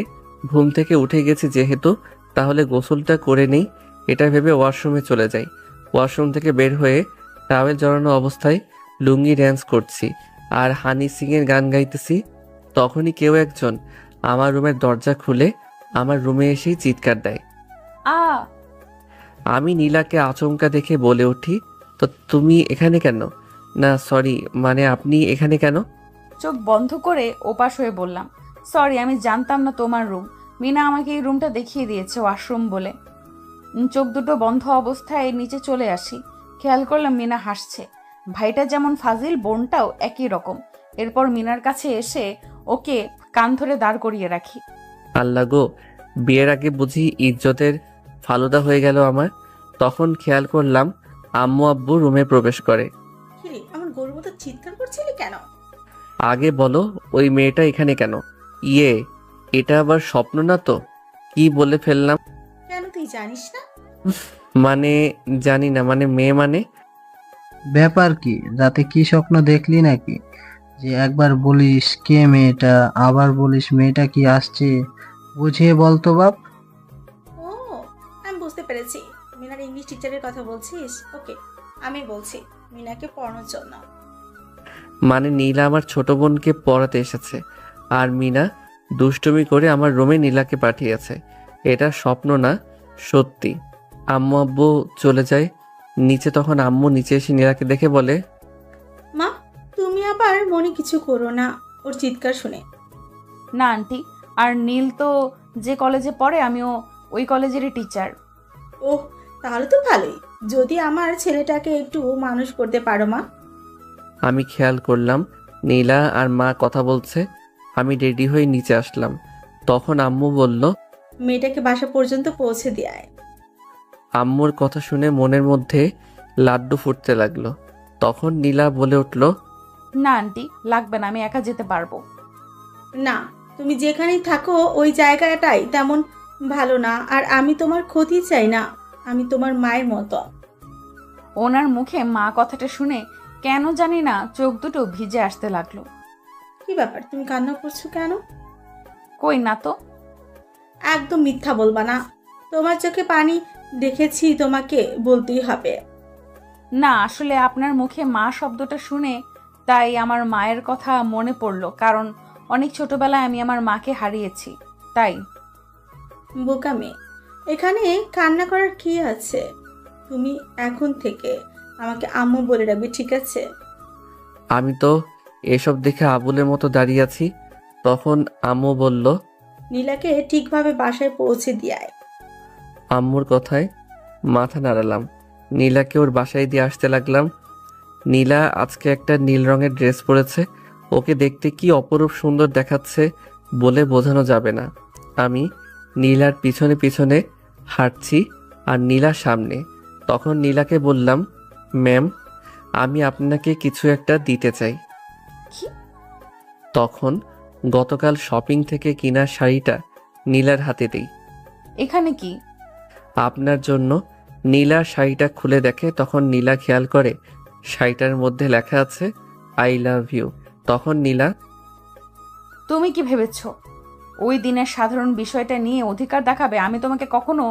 ঘুম থেকে উঠে গেছি যেহেতু, তাহলে গোসলটা করে নেই। এটা ভেবে ওয়াশরুমে চলে যাই। ওয়াশরুম থেকে বের হয়ে টাওয়েল জড়ানো অবস্থায় লুঙ্গি ড্যান্স করছি আর হানি সিংয়ের গান গাইতেছি। তখনই কেউ একজন আমার রুমের দরজা খুলে আমার রুমে এসেই চিৎকার দেয়। আ আমি নীলাকে আচমকা দেখে বলে উঠি, তো তুমি এখানে কেন? না সরি, মানে আপনি এখানে কেন? চোখ বন্ধ করে ওপাশ হয়ে বললাম, সরি, আমি জানতাম না তোমার রুম। মিনা আমাকে এই রুমটা দেখিয়ে দিয়েছে ওয়াশরুম বলে। চোখ দুটো বন্ধ অবস্থায় নিচে চলে আসি। খেয়াল করলাম মিনা হাসছে। ভাইটা যেমন ফাজিল, বোনটাও একই রকম। এরপর মিনার কাছে এসে ওকে কান ধরে দাঁড় করিয়ে রাখি। আল্লাহ গো, বিয়ের আগে বুঝি ইজ্জতের ফালুদা হয়ে গেল আমার। তখন খেয়াল করলাম আম্মু আব্বু রুমে প্রবেশ করে। কিরে, আমার গরুর মতো চিৎকার করছিলি কেন? আগে বলো ওই মেয়েটা এখানে কেন? এটা আবার স্বপ্ন না তো? কি বলে ফেললাম। কেন তুই জানিস না? মানে জানি না, মানে মেয়ে মানে। ব্যাপার কি? রাতে কি স্বপ্ন দেখলি নাকি? যে একবার বলিস কে মেয়েটা, আবার বলিস মেয়েটা কি আসছে, বুঝিয়ে বলতো বাপ। ও, আমি বুঝতে পেরেছি। মিনার ইংলিশ টিচারের কথা বলছিস? ওকে, আমি বলছি মিনাকে পড়ানোর জন্য। মানে নীলা আমার ছোট বোনকে পড়াতে এসেছে, আর মিনা দুষ্টুমি করে আমার রুমে নীলাকে পাঠিয়েছে। এটা স্বপ্ন না, সত্যি। আম্মু আব্বু চলে যায় নিচে। তখন আম্মু নিচে এসে নীলাকে দেখে বলে, মা, তুমি আবার এমনই কিছু করো না ওর চিৎকার শুনে। না আন্টি, আর নীল তো যে কলেজে পড়ে আমিও ওই কলেজেরই টিচার। ওহ, তাহলে তো ভালোই। যদি আমার ছেলেটাকে একটু মানুষ করতে পারো মা। আমি খেয়াল করলাম নীলা আর মা কথা বলছে। আমি রেডি হয়ে নিচে আসলাম। তখন আম্মু বলল, মেয়েটাকে বাসা পর্যন্ত পৌঁছে দেয়। আম্মুর কথা শুনে মনের মধ্যে লাড্ডু ফুটতে লাগলো। তখন নীলা বলে উঠল, না আন্টি, লাগবে না, আমি একা যেতে পারবো। না, তুমি যেখানেই থাকো ওই জায়গাটাই তেমন ভালো না, আর আমি তোমার ক্ষতি চাই না। আমি তোমার মায়ের মতো। ওনার মুখে মা কথাটা শুনে কেন জানি না চোখ দুটো ভিজে আসতে লাগলো। কি ব্যাপার, তুমি কান্না করছো কেন? কই না তো। একদম মিথ্যা বলবা না। তোমার চোখে পানি দেখেছি, তোমাকে বলতেই হবে। না, আসলে আপনার মুখে মা শব্দটা শুনে তাই আমার মায়ের কথা মনে পড়লো, কারণ অনেক ছোটবেলায় আমি আমার মাকে হারিয়েছি, তাই। বোকা মেয়ে, এখানে কান্না করার কি আছে? তুমি এখন থেকে আমাকে আম্মু বলে রাখবে, ঠিক আছে? আমি তো এসব দেখে আবুলের মতো দাঁড়িয়ে আছি। তখন আম্মু বলল, নীলাকে ঠিকভাবে বাসায় পৌঁছে দিয়ায়। আম্মুর কথায় মাথা নাড়ালাম। নীলাকে ওর বাসায় দিয়ে আসতে লাগলাম। নীলা আজকে একটা নীল রঙের ড্রেস পরেছে। ওকে দেখতে কি অপরূপ সুন্দর দেখাচ্ছে বলে বোঝানো যাবে না। আমি নীলার পিছনে পিছনে হাঁটছি আর নীলার সামনে। তখন নীলাকে বললাম, ম্যাম, আমি আপনাকে কিছু একটা দিতে চাই। কি? তখন গতকাল শপিং থেকে কিনা শাড়িটা নীলার হাতে দিই। এখানে কি? আপনার জন্য। নীলা শাড়িটা খুলে দেখে। তখন নীলা খেয়াল করে শাড়িটার মধ্যে লেখা আছে আই লাভ ইউ। তখন নীলা, তুমি কি ভেবেছো ওই দিনের সাধারণ বিষয়টা নিয়ে অধিকার দেখাবে? আমি তোমাকে কখনো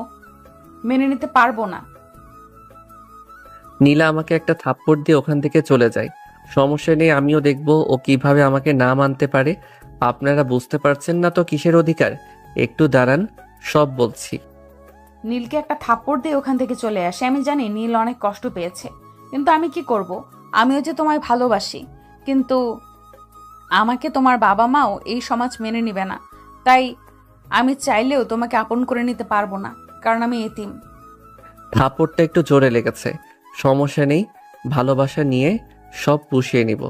মেনে নিতে পারবো না। নীলা আমাকে একটা থাপ্পড় দিয়ে ওখান থেকে চলে যায়। সমস্যা নেই, আমিও দেখব ও কিভাবে আমাকে না মানতে পারে। আপনারা বুঝতে পারছেন না তো কিসের অধিকার? একটু দাঁড়ান, সব বলছি। নীলকে একটা থাপ্পড় দিয়ে ওখান থেকে চলে আসে। আমি জানি নীল অনেক কষ্ট পেয়েছে, কিন্তু আমি কি করব? আমিও যে তোমায় ভালোবাসি, কিন্তু আমাকে তোমার বাবা মাও এই সমাজ মেনে নিবে না। তাই আমি চাইলেও তোমাকে আপন করে নিতে পারবো না, কারণ আমি এতিম। থাপ্পড়টা একটু জোরে লেগেছে। সমস্যা নেই, ভালোবাসা নিয়ে সব পুষিয়ে নিব।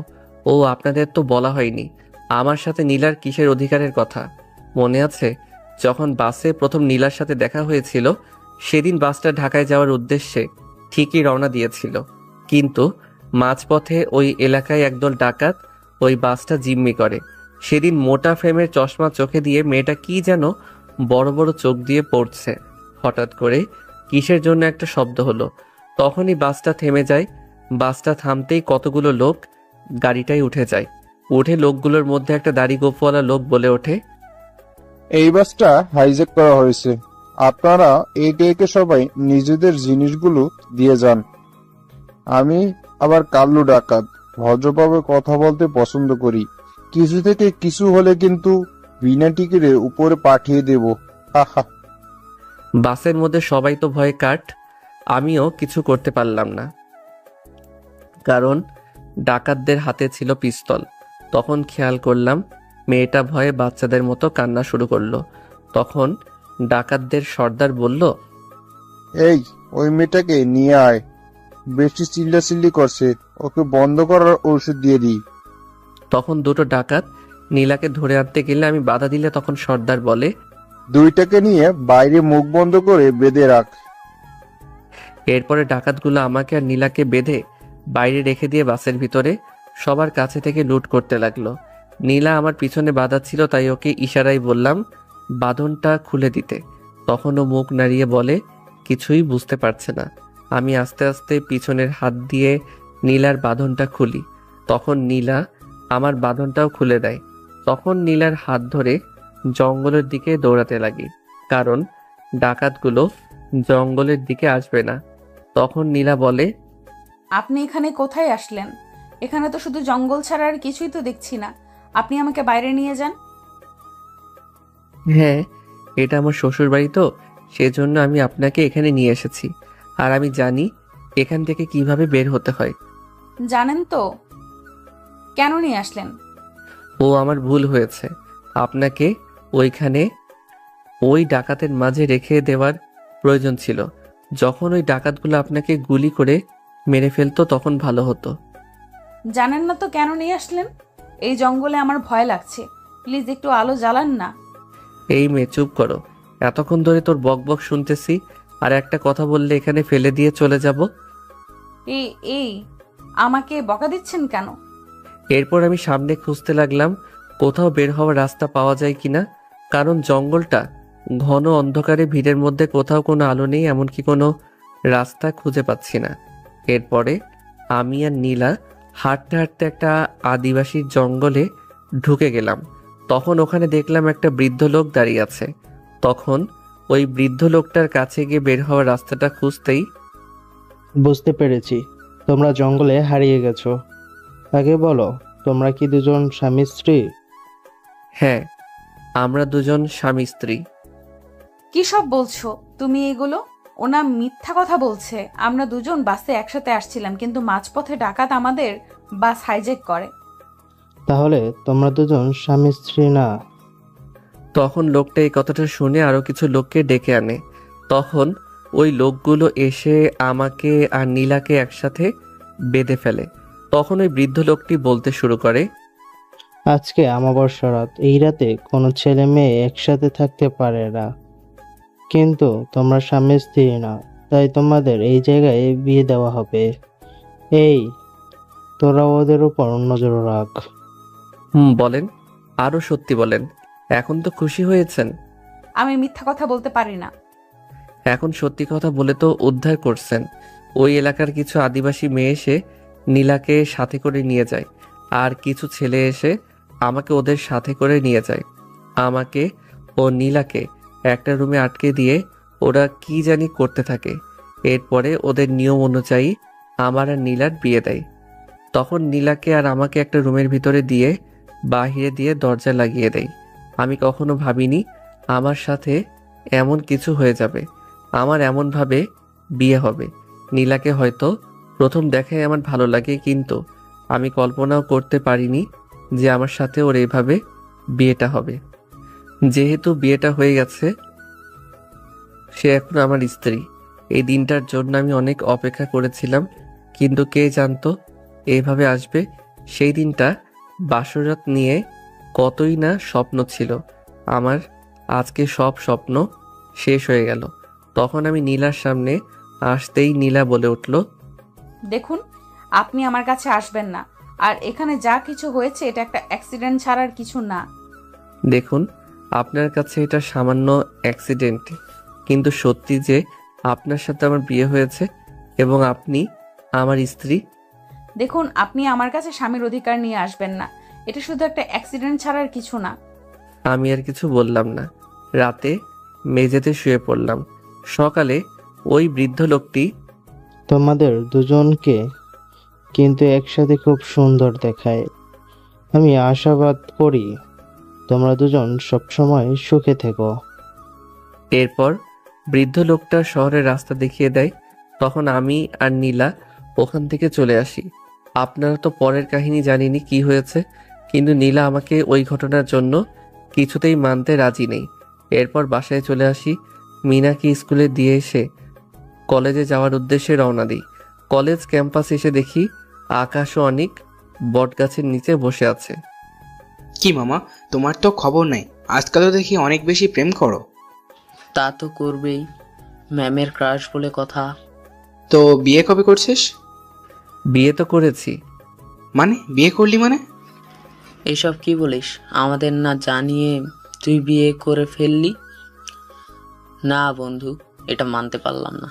ও আপনাদের তো বলা হয়নি আমার সাথে নীলার কিসের অধিকারের কথা। মনে আছে যখন বাসে প্রথম নীলার সাথে দেখা হয়েছিল? সেদিন বাসটা ঢাকায় যাওয়ার উদ্দেশ্যে ঠিকই রওনা দিয়েছিল, কিন্তু মাঝপথে ওই এলাকায় একদল ডাকাত ওই বাসটা জিম্মি করে। সেদিন মোটা ফ্রেমের চশমা চোখে দিয়ে মেয়েটা কি যেন বড় বড় চোখ দিয়ে পড়ছে। হঠাৎ করে কিসের জন্য একটা শব্দ হলো। তখনই বাসটা থেমে যায়। বাসটা থামতেই কতগুলো লোক গাড়িটায় উঠে যায়। উঠে লোকগুলোর মধ্যে একটা দাড়ি গোফওয়ালা লোক বলে ওঠে, এই বাসটা হাইজ্যাক করা হয়েছে। আপনারা একে একে সবাই নিজেদের জিনিসগুলো দিয়ে যান। আমি আবার কাল্লু ডাকাত, ভদ্রভাবে কথা বলতে পছন্দ করি। কিছু থেকে কিছু হলে কিন্তু বিনা টিকিটে উপরে পাঠিয়ে দেব। হাহা। বাসের মধ্যে সবাই তো ভয়ে কাঠ। আমিও কিছু করতে পারলাম না, কারণ ডাকাতদের হাতে ছিল পিস্তল। তখন খেয়াল করলাম মেয়েটা ভয়ে বাচ্চাদের মতো কান্না শুরু করলো। তখন ডাকাতদের সর্দার বলল, এই, ওই মেয়েটাকে নিয়ে আয়। বেশি চিল্লাচিল্লি করছে, ওকে বন্ধ করার ঔষধ দিয়ে দিই। তখন দুটো ডাকাত নীলাকে ধরে আনতে গেলে আমি বাধা দিলে তখন সর্দার বলে, দুইটাকে নিয়ে বাইরে মুখ বন্ধ করে বেঁধে রাখ। এরপরে ডাকাতগুলো আমাকে আর নীলাকে বেঁধে বাইরে রেখে দিয়ে বাসের ভিতরে সবার কাছে থেকে লুট করতে লাগলো। নীলা আমার পিছনে বাঁধা ছিল, তাই ওকে ইশারায় বললাম বাঁধনটা খুলে দিতে। তখন ও মুখ নাড়িয়ে বলে কিছুই বুঝতে পারছে না। আমি আস্তে আস্তে পিছনের হাত দিয়ে নীলার বাঁধনটা খুলি। তখন নীলা আমার বাঁধনটাও খুলে দেয়। তখন নীলার হাত ধরে জঙ্গলের দিকে দৌড়াতে লাগি, কারণ ডাকাতগুলো জঙ্গলের দিকে আসবে না। তখন নীলা বলে, আপনি এখানে কোথায় আসলেন? এখানে তো শুধু জঙ্গল ছাড়া আর কিছুই তো দেখছি না। আপনি আমাকে বাইরে নিয়ে যান। হ্যাঁ, এটা আমার শ্বশুর বাড়ি, তো সেজন্য আমি আপনাকে এখানে নিয়ে এসেছি। আর আমি জানি এখান থেকে কিভাবে বের হতে হয়। জানেন তো? কেন নিয়ে আসলেন? ও আমার ভুল হয়েছে, আপনাকে ওইখানে ওই ডাকাতের মাঝে রেখে দেওয়ার প্রয়োজন ছিল। যখন ওই ডাকাতগুলো আপনাকে গুলি করে মেরে ফেলতো তখন ভালো হতো। জানেন না তো কেন নিয়ে আসলেন? এই জঙ্গলে আমার ভয় লাগছে, প্লিজ একটু আলো জ্বালান না। এই মেয়ে চুপ করো, এতক্ষণ ধরে তোর বক বক শুনতেছি, আর একটা কথা বললে এখানে ফেলে দিয়ে চলে যাব। এই এই আমাকে বকা দিচ্ছেন কেন? এরপর আমি সামনে খুঁজতে লাগলাম কোথাও বের হওয়ার রাস্তা পাওয়া যায় কিনা, কারণ জঙ্গলটা ঘন অন্ধকারে, ভিড়ের মধ্যে কোথাও কোনো আলো নেই, এমনকি কোনো রাস্তা খুঁজে পাচ্ছি না। এরপরে আমি আর নীলা হাঁটতে হাঁটতে একটা আদিবাসীর জঙ্গলে ঢুকে গেলাম। তখন ওখানে দেখলাম একটা বৃদ্ধ লোক দাঁড়িয়ে আছে। তখন ওই বৃদ্ধ লোকটার কাছে গিয়ে বের হওয়ার রাস্তাটা খুঁজতেই বুঝতে পেরেছি, তোমরা জঙ্গলে হারিয়ে গেছো। আগে বলো, তোমরা কি দুজন স্বামী স্ত্রী? হ্যাঁ, আমরা দুজন স্বামী স্ত্রী। কি সব বলছো তুমি এগুলো? ওনা মিথ্যা কথা বলছে। আমরা দুজন বাসে একসাথে আসছিলাম, কিন্তু মাঝপথে ডাকাত আমাদের বাস হাইজ্যাক করে। তাহলে তোমরা দুজন স্বামী স্ত্রী না? তখন লোকটা এই কথাটা শুনে আরো কিছু লোককে ডেকে আনে। তখন ওই লোকগুলো এসে আমাকে আর নীলাকে একসাথে বেঁধে ফেলে। তখন ওই বৃদ্ধ লোকটি বলতে শুরু করে, আজকে অমাবস্যা রাত, এই রাতে কোনো ছেলে মেয়ে একসাথে থাকতে পারে না, কিন্তু তোমরা স্বামী স্ত্রী না, তাই তোমাদের এই জায়গায় বিয়ে দেওয়া হবে। এই, তোরা ওদের উপর নজর রাখ। বলেন, আরো সত্যি বলেন। এখন তো খুশি হয়েছেন। আমি মিথ্যা কথা বলতে পারি না। এখন সত্যি কথা বলে তো উদ্ধার করছেন। ওই এলাকার কিছু আদিবাসী মেয়ে এসে নীলাকে সাথে করে নিয়ে যায়, আর কিছু ছেলে এসে আমাকে ওদের সাথে করে নিয়ে যায়। আমাকে ও নীলাকে একটা রুমে আটকে দিয়ে ওরা কি জানি করতে থাকে। এরপরে ওদের নিয়ম অনুযায়ী আমার আর নীলার বিয়ে দেয়। তখন নীলাকে আর আমাকে একটা রুমের ভিতরে দিয়ে বাহিরে দিয়ে দরজা লাগিয়ে দেয়। আমি কখনো ভাবিনি আমার সাথে এমন কিছু হয়ে যাবে, আমার এমনভাবে বিয়ে হবে। নীলাকে হয়তো প্রথম দেখায় আমার ভালো লাগে, কিন্তু আমি কল্পনাও করতে পারিনি যে আমার সাথে ওর এইভাবে বিয়েটা হবে। যেহেতু বিয়েটা হয়ে গেছে, সে এখন আমার স্ত্রী। এই দিনটার জন্য আমি অনেক অপেক্ষা করেছিলাম, কিন্তু কে জানতো এইভাবে আসবে। সেই দিনটা বাসরাত নিয়ে কতই না স্বপ্ন ছিল আমার। আজকে সব স্বপ্ন শেষ হয়ে গেল। তখন আমি নীলার সামনে আসতেই নীলা বলে উঠল, দেখুন, আপনি আমার কাছে আসবেন না। আর এখানে যা কিছু হয়েছে এটা একটা অ্যাক্সিডেন্ট ছাড়ার কিছু না। দেখুন, আপনার কাছে এটা সামান্য অ্যাক্সিডেন্ট, কিন্তু সত্যি যে আপনার সাথে আমার বিয়ে হয়েছে এবং আপনি আমার স্ত্রী। দেখুন, আপনি আমার কাছে স্বামীর অধিকার নিয়ে আসবেন না। এটা শুধু একটা অ্যাক্সিডেন্ট ছাড়ার কিছু না। আমি আর কিছু বললাম না। রাতে মেঝেতে শুয়ে পড়লাম। সকালে ওই বৃদ্ধ লোকটি, তোমাদের দুজনকে কিন্তু একসাথে খুব সুন্দর দেখায়। আমি আশাবাদ করি তোমরা দুজন সবসময় সুখে থেকো। এরপর বৃদ্ধ লোকটা শহরের রাস্তা দেখিয়ে দেয়। তখন আমি আর নীলা ওখান থেকে চলে আসি। আপনারা তো পরের কাহিনী জানিনি কি হয়েছে, কিন্তু নীলা আমাকে ওই ঘটনার জন্য কিছুতেই মানতে রাজি নেই। এরপর বাসায় চলে আসি। মিনাকে স্কুলে দিয়ে এসে কলেজে যাওয়ার উদ্দেশ্যে রওনা দিই। কলেজ ক্যাম্পাস এসে দেখি আকাশ ও অনিক বটগাছের নিচে বসে আছে। কি মামা, তোমার তো খবর নাই, আজকাল তো দেখি অনেক বেশি প্রেম করো। তা তো করবেই, ম্যামের ক্রাশ বলে কথা। তো বিয়ে কবে করছিস? বিয়ে তো করেছি। মানে বিয়ে করলি মানে? এসব কি বলিস? আমাদের না জানিয়ে তুই বিয়ে করে ফেললি? না বন্ধু, এটা মানতে পারলাম না।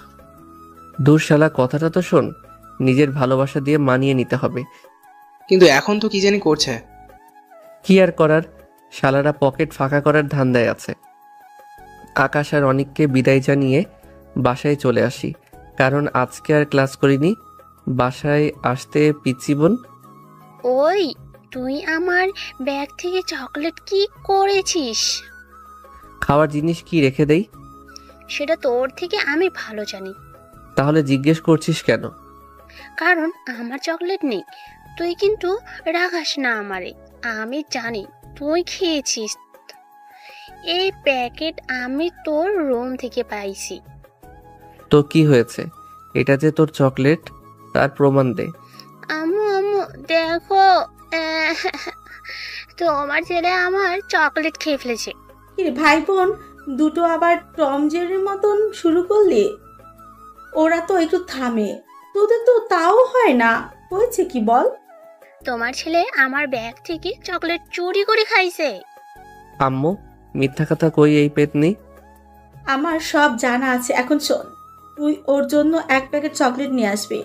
দূর শালা, কথাটা তো শোন। নিজের ভালোবাসা দিয়ে মানিয়ে নিতে হবে। কিন্তু এখন তো কি জানি করছে। কি আর করার, শালারা পকেট ফাঁকা করার ধান্দায় আছে। আকাশ আর অনিককে বিদায় জানিয়ে বাসায় চলে আসি, কারণ আজকে আর ক্লাস করিনি। বাসায় আসতে পিচ্চি বোন, ওই, তুই আমার ব্যাগ থেকে চকলেট কি করেছিস? খাওয়ার জিনিস কি রেখে দেই? সেটা তোর থেকে আমি ভালো জানি। তাহলে জিজ্ঞেস করছিস কেন? কারণ আমার চকলেট নেই, তুই কিন্তু রাখাস না আমারে। আমি জানি তুই খেয়েছিস। এই প্যাকেট আমি তোর রুম থেকে পাইছি। তো কি হয়েছে? এটা যে তোর চকলেট, তার প্রমাণ দে। আম্মু আম্মু দেখো, আহ, তোমার ছেলে আমার চকলেট খেয়ে ফেলেছে। কিরে ভাই বোন দুটো আবার টম জেরির মতন শুরু করলি? ওরা তো একটু থামে, তোদের তো তাও হয় না। হয়েছে কি বল? তোমার ছেলে আমার ব্যাগ থেকে চকলেট চুরি করে খাইছে। আম্মু, মিথ্যা কথা কই এই পেতনি? আমার সব জানা আছে। এখন শোন, তুই ওর জন্য এক প্যাকেট চকলেট নিয়ে আসবি।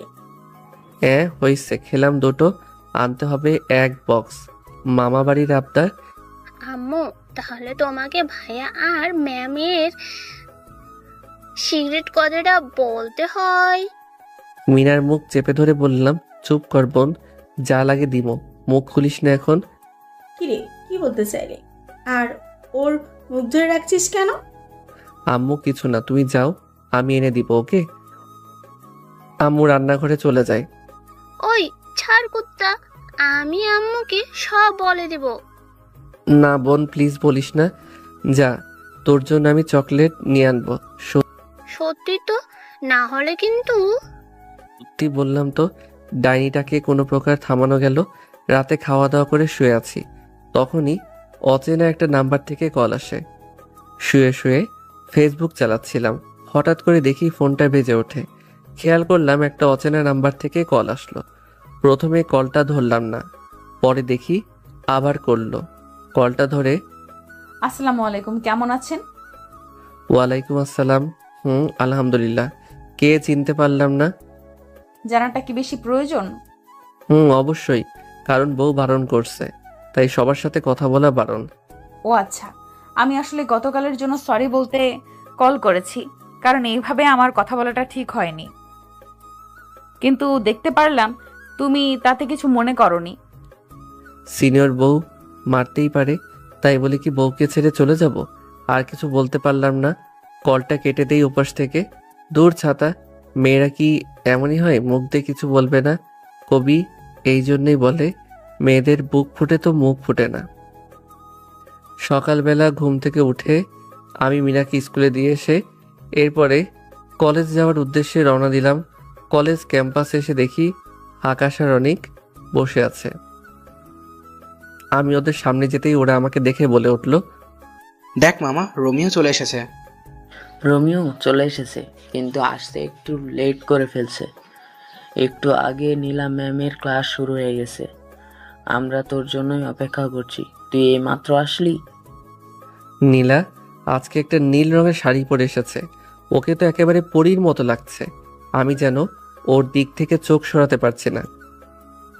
হইছে, খেলাম দুটো, আনতে হবে এক বক্স। মামা বাড়ির আবদার। আম্মু তাহলে তোমাকে ভাইয়া আর ম্যামের সিগারেট কথাটা বলতে হয়। মিনার মুখ চেপে ধরে বললাম, চুপ কর বোন, যা লাগে দিমো, মুখ খুলিস না এখন। কিরে কি বলতে চাইলি? আর ওর মুখ ধরে রাখছিস কেন? আম্মু কিছু না, তুমি যাও, আমি এনে দিব, ওকে? আম্মু রান্নাঘরে চলে যায়। ওই ছাড় কুত্তা, আমি আম্মুকে সব বলে দেব। না বোন, প্লিজ বলিস না, যা, তোর জন্য আমি চকলেট নিয়ে আনবো। সত্যি তো, না হলে কিন্তু। সত্যি বললাম তো। ডাইনিটাকে কোনো প্রকার থামানো গেল। রাতে খাওয়া দাওয়া করে শুয়ে আছি, তখনই অচেনা একটা নাম্বার থেকে কল আসে। শুয়ে শুয়ে ফেসবুক চালাচ্ছিলাম, হঠাৎ করে দেখি ফোনটা বেজে ওঠে। খেয়াল করলাম একটা অচেনা নাম্বার থেকে কল আসলো। প্রথমে কলটা ধরলাম না, পরে দেখি আবার করলো। কলটা ধরে, আসসালামু আলাইকুম, কেমন আছেন? ওয়ালাইকুম আসসালাম। আলহামদুলিল্লাহ। কে চিনতে পারলাম না। জানাটা কি বেশি প্রয়োজন? অবশ্যই, কারণ বউ বারণ করছে, তাই সবার সাথে কথা বলা বারণ। ও আচ্ছা, আমি আসলে গতকালের জন্য সরি বলতে কল করেছি, কারণ এইভাবে আমার কথা বলাটা ঠিক হয়নি। কিন্তু দেখতে পারলাম তুমি তাতে কিছু মনে করনি। সিনিয়র বউ মারতেই পারে, তাই বলে কি বউকে ছেড়ে চলে যাব? আর কিছু বলতে পারলাম না। কলটা কেটে দেই ওপাশ থেকে। দূর ছাতা, মেয়েরা কি এমনই হয়, মুখ দিয়ে কিছু বলবে না? কবি এই জন্যই বলে, মেয়েদের বুক ফুটে তো মুখ ফুটে না। সকালবেলা ঘুম থেকে উঠে আমি মিনাকে স্কুলে দিয়ে এসে এরপরে কলেজ যাওয়ার উদ্দেশ্যে রওনা দিলাম। কলেজ ক্যাম্পাসে এসে দেখি আকাশ আর অনিক বসে আছে। আমি ওদের সামনে যেতেই ওরা আমাকে দেখে বলে উঠল, দেখ মামা, রোমিও চলে এসেছে। রোমিও চলে এসেছে, কিন্তু আসতে একটু লেট করে ফেলছে। একটু আগে নীলা ম্যামের ক্লাস শুরু হয়ে গেছে। আমরা তোর জন্যই অপেক্ষা করছি, তুই এইমাত্র আসলি। নীলা আজকে একটা নীল রঙের শাড়ি পরে এসেছে, ওকে তো একেবারে পরীর মতো লাগছে। আমি যেন ওর দিক থেকে চোখ সরাতে পারছি না।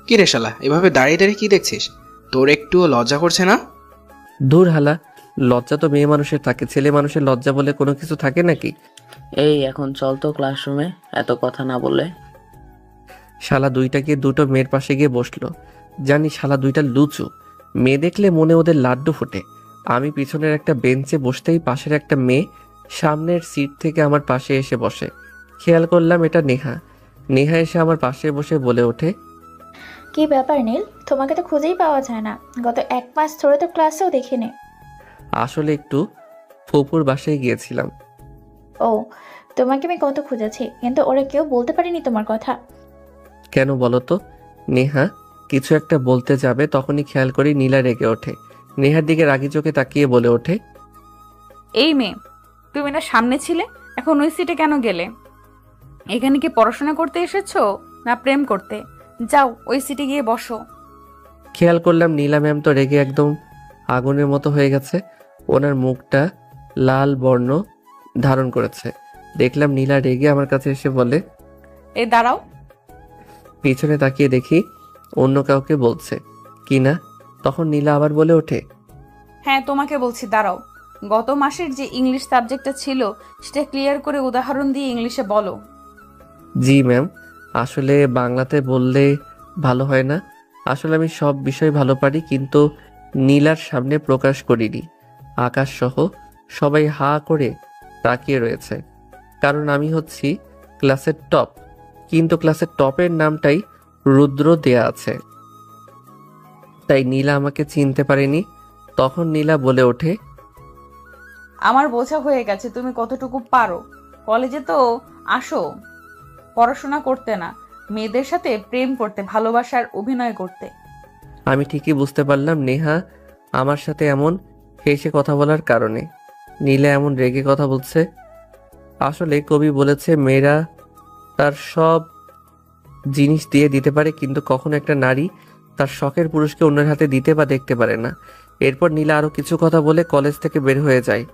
কি রে শালা, এভাবে দাঁড়িয়ে দাঁড়িয়ে কি দেখছিস? তোর একটুও লজ্জা করছে না? দূর হালা, লজ্জা তো মেয়ে মানুষের থাকে, ছেলে মানুষের লজ্জা বলে কোনো কিছু থাকে নাকি? এই এখন চল তো ক্লাসরুমে, এত কথা না বলে। শালা দুইটা গিয়ে দুটো মেয়ের পাশে গিয়ে বসলো। জানি শালা দুইটা লুচু, মেয়ে দেখলে মনে ওদের লাড্ডু ফুটে। আমি পিছনের একটা বেঞ্চে বসতেই পাশের একটা মেয়ে সামনের সিট থেকে আমার পাশে এসে বসে। খেয়াল করলাম এটা নেহা। নেহা এসে আমার পাশে বসে বলে ওঠে, কি ব্যাপার নীল, তোমাকে তো খুঁজেই পাওয়া যায় না। গত 1 মাস ধরে তো ক্লাসেও দেখিনি। আসলে একটু ফুপুর বাসায় গিয়েছিলাম। ও, তোমাকে আমি কত খুঁজেছি, কিন্তু ওরা কেউ বলতে পারেনি তোমার কথা। কেন বলো তো? নেহা কিছু একটা বলতে যাবে, তখনই খেয়াল করি নীলা রেগে ওঠে। নেহার দিকে রাগি চোখে তাকিয়ে বলে ওঠে, এই মেয়ে, তুমি না সামনে ছিলে, এখন ওই সিটে কেন গেলে? এখানে কি পড়াশোনা করতে এসেছো না প্রেম করতে? যাও ওই সিটে গিয়ে বসো। খেয়াল করলাম নীলা ম্যাম তো রেগে একদম আগুনের মতো হয়ে গেছে। ওনার মুখটা লাল বর্ণ ধারণ করেছে। দেখলাম নীলা রেগে আমার কাছে এসে বলে, এই দাঁড়াও। পিছনে তাকিয়ে দেখি অন্য কাউকে বলছে কিনা। তখন নীলা আবার বলে ওঠে, হ্যাঁ তোমাকে বলছি, দাঁড়াও। গত মাসের যে ইংলিশ সাবজেক্টটা ছিল সেটা ক্লিয়ার করে উদাহরণ দিয়ে ইংলিশে বলো। জি ম্যাম, আসলে বাংলাতে বললে ভালো হয় না। আসলে আমি সব বিষয় ভালো পারি, কিন্তু নীলার সামনে প্রকাশ করিনি। আকাশ সহ সবাই হা করে তাকিয়ে রয়েছে, কারণ আমি হচ্ছি ক্লাসের টপ। কিন্তু ক্লাসের টপের নামটাই রুদ্র দেয়া আছে। তাই নীলা আমাকে চিনতে পারেনি। তখন নীলা বলে ওঠে, আমার বোঝা হয়ে গেছে তুমি কতটুকু পারো। কলেজে তো আসো পড়াশোনা করতে না, মেয়েদের সাথে প্রেম করতে, ভালোবাসার অভিনয় করতে। আমি ঠিকই বুঝতে পারলাম নেহা আমার সাথে এমন হেসে কথা বলার কারণে। নীলা এমন রেগে কথা বলছে। আসলে কবি বলেছে মেয়েরা তার সব জিনিস দিয়ে দিতে পারে, কিন্তু কখনো একটা নারী তার শখের পুরুষকে অন্যের হাতে দিতে বা দেখতে পারে না। এরপর নীলা আরো কিছু কথা বলে কলেজ থেকে বের হয়ে যায়।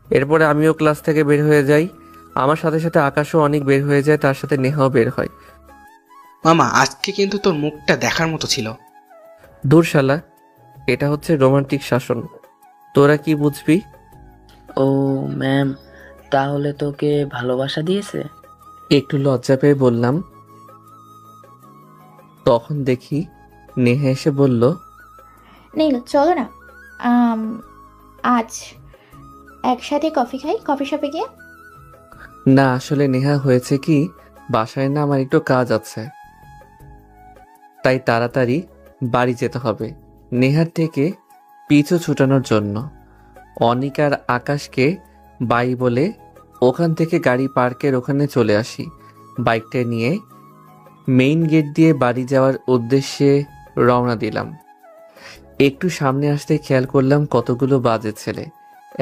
এরপরে আমিও ক্লাস থেকে বের হয়ে যাই। আমার সাথে সাথে আকাশও অনেক বের হয়ে যায়, তার সাথে নেহাও বের হয়। মামা, আজকে কিন্তু তোর মুখটা দেখার মতো ছিল। দূর শালা, এটা হচ্ছে রোমান্টিক শাসন, তোরা কি বুঝবি? ও ম্যাম, তাহলে তোকে ভালোবাসা দিয়েছে? একটু লজ্জা পেয়ে বললাম। তখন দেখি নেহা এসে বলল, নীল চলো না, আজ একসাথে কফি খাই, কফি শপে গিয়ে। না আসলে নেহা হয়েছে কি, বাসায় না আমার একটু কাজ আছে, তাই তাড়াতাড়ি বাড়ি যেতে হবে নেহার থেকে পিছু ছুটানোর জন্য। অনিকার আকাশকে বাই বলে ওখান থেকে গাড়ি পার্কের ওখানে চলে আসি। বাইকটা নিয়ে মেইন গেট দিয়ে বাড়ি যাওয়ার উদ্দেশ্যে রওনা দিলাম। একটু সামনে আসতে খেয়াল করলাম কতগুলো বাজে ছেলে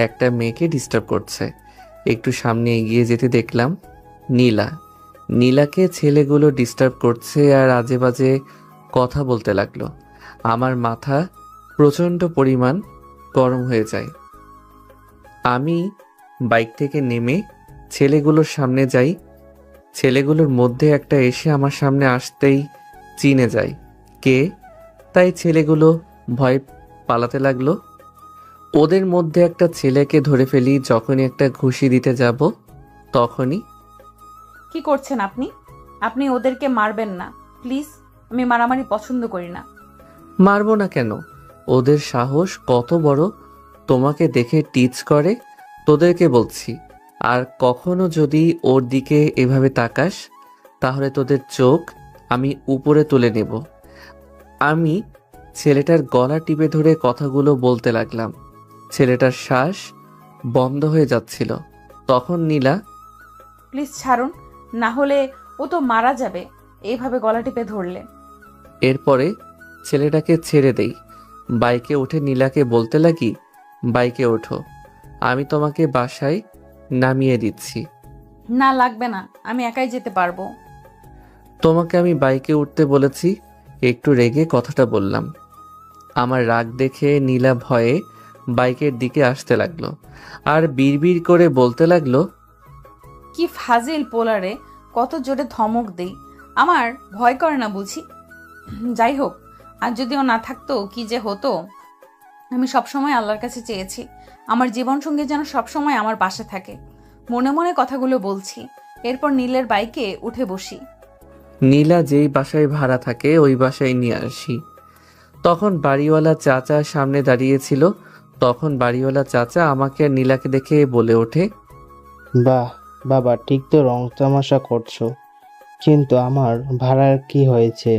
একটা মেয়েকে ডিস্টার্ব করছে। একটু সামনে এগিয়ে যেতে দেখলাম নীলাকে ছেলেগুলো ডিস্টার্ব করছে আর আজে বাজে কথা বলতে লাগলো। আমার মাথা প্রচণ্ড পরিমাণ গরম হয়ে যায়। আমি বাইক থেকে নেমে ছেলেগুলোর সামনে যাই। ছেলেগুলোর মধ্যে একটা এসে আমার সামনে আসতেই চিনে যায় কে, তাই ছেলেগুলো ভয় পালাতে লাগলো। ওদের মধ্যে একটা ছেলেকে ধরে ফেলি। যখনই একটা ঘুষি দিতে যাব তখনই, কি করছেন আপনি? আপনি ওদেরকে মারবেন না প্লিজ, আমি মারামারি পছন্দ করি না। মারবো না কেন? ওদের সাহস কত বড় তোমাকে দেখে টিচ করে, তোদেরকে বলছি। আর কখনো যদি ওর দিকে এভাবে তাকাস তাহলে তোদের চোখ আমি উপরে তুলে নেব। আমি ছেলেটার গলা টিপে ধরে কথাগুলো বলতে লাগলাম। ছেলেটার শ্বাস বন্ধ হয়ে যাচ্ছিল। তখন নীলা, প্লিজ ছাড়ুন, না হলে ও তো মারা যাবে এইভাবে গলা টিপে ধরলে। এরপরে ছেলেটাকে ছেড়ে দেই। বাইকে উঠে নীলাকে বলতে লাগি, বাইকে ওঠো, আমি তোমাকে বাসায় নামিয়ে দিচ্ছি। না লাগবে না, আমি একাই যেতে পারবো। তোমাকে আমি বাইকে উঠতে বলেছি। একটু রেগে কথাটা বললাম। আমার রাগ দেখে নীলা ভয়ে বাইকের দিকে আসতে লাগলো আর বিড়বিড় করে বলতে লাগলো, কি ফাজিল পোলারে, কত জোরে ধমক দেই, আমার ভয় করে না বুঝি? যাই হোক, আর যদিও না থাকতো কি যে হতো। আমি সবসময় আল্লাহর কাছে চেয়েছি আমার জীবনসঙ্গী যেন সবসময় আমার পাশে থাকে। মনে মনে কথাগুলো বলছি। এরপর নীলের বাইকে উঠে বসি। নীলা যেই বাসায় ভাড়া থাকে ওই বাসায় নিয়ে আসি। তখন বাড়িওয়ালা চাচা সামনে দাঁড়িয়েছিল। তখন বাড়িওয়ালা চাচা আমাকে আর নীলাকে দেখে বলে ওঠে, বাহ বাবা, ঠিক তো রং তামাশা করছো, কিন্তু আমার ভাড়ার কি হয়েছে?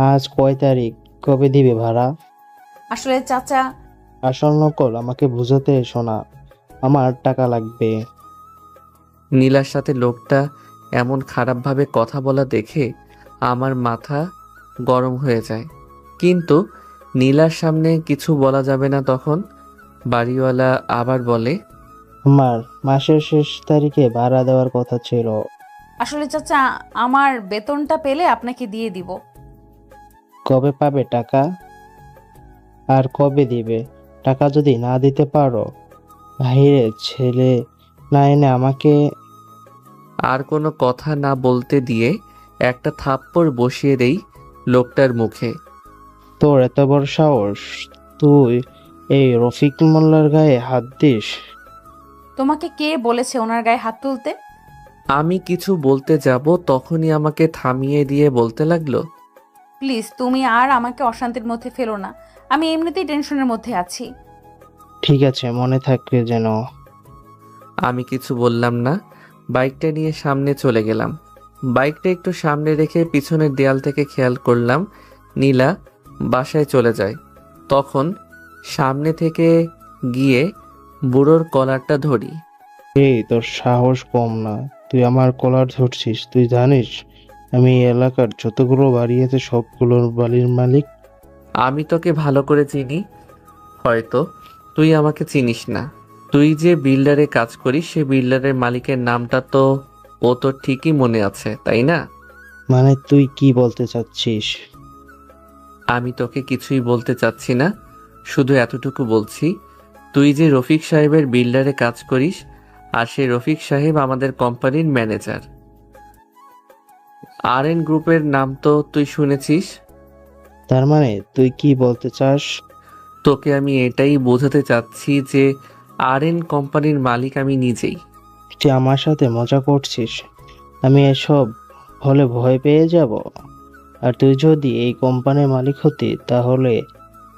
আজ কয় তারিখ? কবে দিবে ভাড়া? আসলে চাচা, আসল নকল আমাকে বুঝাতে এসো না, আমার টাকা লাগবে। নীলার সাথে লোকটা এমন খারাপভাবে কথা বলা দেখে আমার মাথা গরম হয়ে যায়, কিন্তু নীলার সামনে কিছু বলা যাবে না। তখন বাড়িওয়ালা আবার বলে, আমার মাসের শেষ তারিখে ভাড়া দেওয়ার কথা ছিল। আসলে চাচা, আমার বেতনটা পেলে আপনাকে দিয়ে দিব। কবে পাবে টাকা? আর কবে দিবে? টাকা যদি না দিতে পারো, বাইরে ছেলে না এনে আমাকে। আর কোনো কথা না বলতে দিয়ে একটা থাপ্পড় বসিয়ে দেই লোকটার মুখে। তোর এত বড় সাহস, তুই এই রফিক মোল্লার গায়ে হাত দিস? তোমাকে কে বলেছে ওনার গায়ে হাত তুলতে? আমি কিছু বলতে যাব তখনই আমাকে থামিয়ে দিয়ে বলতে লাগলো, প্লিজ তুমি আর আমাকে অশান্তির মধ্যে ফেলো না, আমি এমনিতেই টেনশনের মধ্যে আছি। ঠিক আছে, মনে থাকবে যেন। আমি কিছু বললাম না। বাইকটা নিয়ে সামনে চলে গেলাম। বাইকটা একটু সামনে রেখে পিছনের দেয়াল থেকে খেয়াল করলাম নীলা বাসায় চলে যায়। তখন সামনে থেকে গিয়ে বুড়োর কলারটা ধরি। এই তোর সাহস কম না, তুই আমার কলার ধরছিস? তুই জানিস আমি এই এলাকার যতগুলো বাড়ি আছে সবগুলোর বাড়ির মালিক। আমি তোকে ভালো করে চিনি, হয়তো তুই আমাকে চিনিস না। তুই যে বিল্ডারে কাজ করিস সে বিল্ডারের মালিকের নামটা তো ও তোর ঠিকই মনে আছে, তাই না? মানে তুই কি বলতে চাচ্ছিস? আমি তোকে কিছুই বলতে চাচ্ছি না, শুধু এতটুকু বলছি, তুই যে রফিক সাহেবের বিল্ডারে কাজ করিস আর সেই রফিক সাহেব আমাদের কোম্পানির ম্যানেজার। RN গ্রুপের নাম তো তুই শুনেছিস। তার মানে তুই কি বলতে চাস? তোকে আমি এটাই বোঝাতে চাচ্ছি যে RN কোম্পানির মালিক আমি নিজেই। তুই আমার সাথে মজা করছিস? আমি এসব হলে ভয় পেয়ে যাব। আর তুই যদি এই কোম্পানির মালিক হতি তাহলে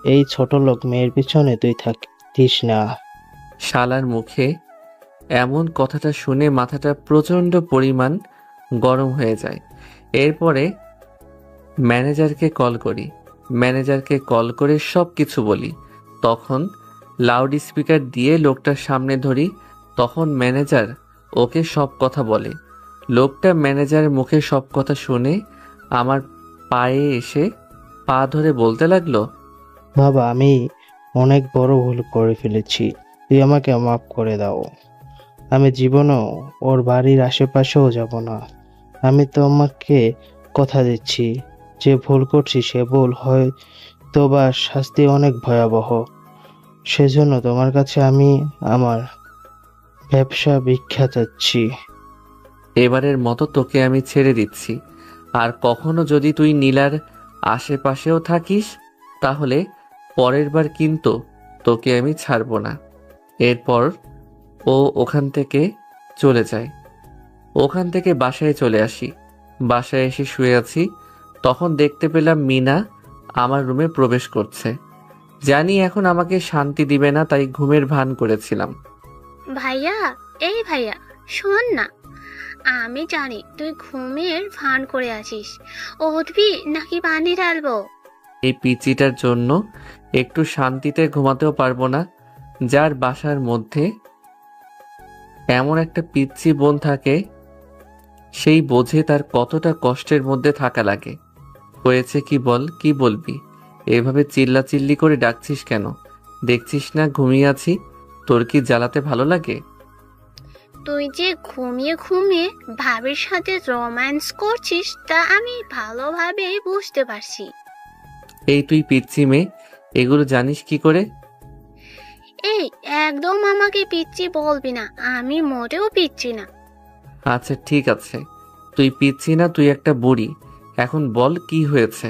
এই ছোট লোক মেয়ের পিছনে তুই থাকতিস না। শালার মুখে এমন কথাটা শুনে মাথাটা প্রচণ্ড পরিমাণ গরম হয়ে যায়। এরপরে ম্যানেজারকে কল করি, ম্যানেজারকে কল করে সব কিছু বলি। তখন লাউড স্পিকার দিয়ে লোকটার সামনে ধরি। তখন ম্যানেজার ওকে সব কথা বলে। লোকটা ম্যানেজারের মুখে সব কথা শুনে আমার পায়ে এসে পা ধরে বলতে লাগলো, বাবা, আমি অনেক বড় ভুল করে ফেলেছি, তুই আমাকে মাফ করে দাও। আমি জীবনেও ওর বাড়ির আশেপাশেও যাব না। আমি তোমাকে কথা দিচ্ছি, যে ভুল করছি সে ভুল হয়তো বা শাস্তি অনেক ভয়াবহ। সেজন্য তোমার কাছে আমি আমার ব্যবসা ভিক্ষা চাচ্ছি। এবারের মতো তোকে আমি ছেড়ে দিচ্ছি, আর কখনো যদি তুই নীলার আশেপাশেও থাকিস তাহলে পরের বার কিন্তু তোকে আমি ছাড়বো না। এরপর ও ওখান থেকে চলে যায়। ওখান থেকে বাসায় চলে আসি। বাসায় এসে শুয়ে আছি, তখন দেখতে পেলাম মিনা আমার রুমে প্রবেশ করছে। জানি এখন আমাকে শান্তি দিবে না, তাই ঘুমের ভান করেছিলাম। ভাইয়া, এই ভাইয়া, শোন না। আমি জানি তুই ঘুমের ভান করে আছিস। উঠবি নাকি পানি ঢালবো? এই পিচিটার জন্য একটু শান্তিতে ঘুমাতেও পারবো না। যার বাসার মধ্যে এমন একটা পিচ্চি বোন থাকে সেই বোঝে তার কতটা কষ্টের মধ্যে থাকা লাগে। হয়েছে কি বল, কি বলবি? এভাবে চিল্লাচিল্লি করে ডাকছিস কেন? দেখছিস না ঘুমিয়ে আছি? তোর কি জ্বালাতে ভালো লাগে? তুই যে ঘুমিয়ে ঘুমিয়ে ভাবির সাথে রোম্যান্স করছিস তা আমি ভালোভাবেই বুঝতে পারছি। এই তুই পিচ্চি মেয়ে, এগুলো জানিস কি করে? এই একদম আমাকে পিচ্চি বলবি না, আমি মোটেও পিচ্চি না। আচ্ছা ঠিক আছে, তুই পিচ্ছি না, তুই একটা বুড়ি। এখন বল কি হয়েছে?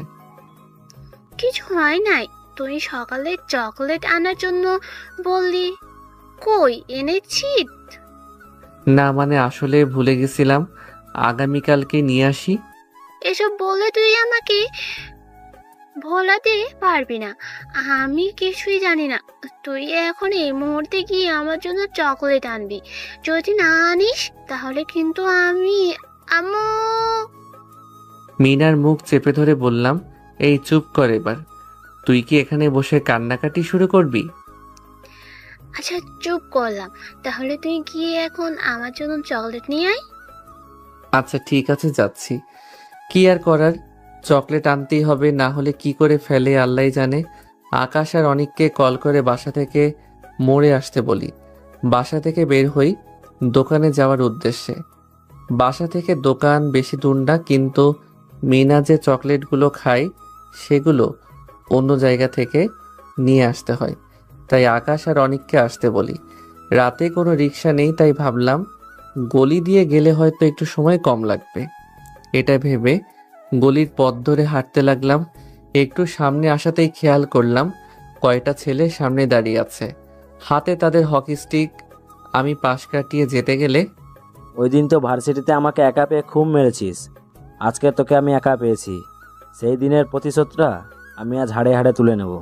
কিছু হয় নাই। তুই সকালে চকলেট আনার জন্য বললি, কই এনেছি? না মানে আসলে ভুলে গেছিলাম, আগামীকালকে নিয়ে আসি। এসব বলে তুই আমাকে ভোলাতে পারবি না। আমি কিছুই জানি না। তুই এখন এই মুহূর্তে গিয়ে আমার জন্য চকলেট আনবি। যদি না আনিস তাহলে কিন্তু আমি আম্মু। মিনার মুখ চেপে ধরে বললাম, এই চুপ কর এবার। তুই কি এখানে বসে কান্নাকাটি শুরু করবি? আচ্ছা চুপ করলাম, তাহলে তুই গিয়ে এখন আমার জন্য চকলেট নিয়ে আয়। আচ্ছা ঠিক আছে, যাচ্ছি। কি আর করার, চকলেট আনতেই হবে, না হলে কি করে ফেলে আল্লাহ জানে। আকাশ আর অনিককে কল করে বাসা থেকে মোড়ে আসতে বলি। বাসা থেকে বের হই দোকানে যাওয়ার উদ্দেশ্যে। বাসা থেকে দোকান বেশি দূর না, কিন্তু মিনা যে চকলেটগুলো খায় সেগুলো অন্য জায়গা থেকে নিয়ে আসতে হয়, তাই আকাশ আর অনিককে আসতে বলি। রাতে কোনো রিক্সা নেই, তাই ভাবলাম গলি দিয়ে গেলে হয়তো একটু সময় কম লাগবে। এটা ভেবে গলির পথ ধরে হাঁটতে লাগলাম। একটু সামনে আসাতেই খেয়াল করলাম কয়টা ছেলে সামনে দাঁড়িয়ে আছে, হাতে তাদের হকি স্টিক। আমি পাশ কাটিয়ে যেতে গেলে, ওই দিন তো ভার্সিটিতে আমাকে একা পেয়ে খুব মেরেছিস, আজকে তোকে আমি একা পেয়েছি। সেই দিনের প্রতিশোধটা আমি আজ হাড়ে হাড়ে তুলে নেব।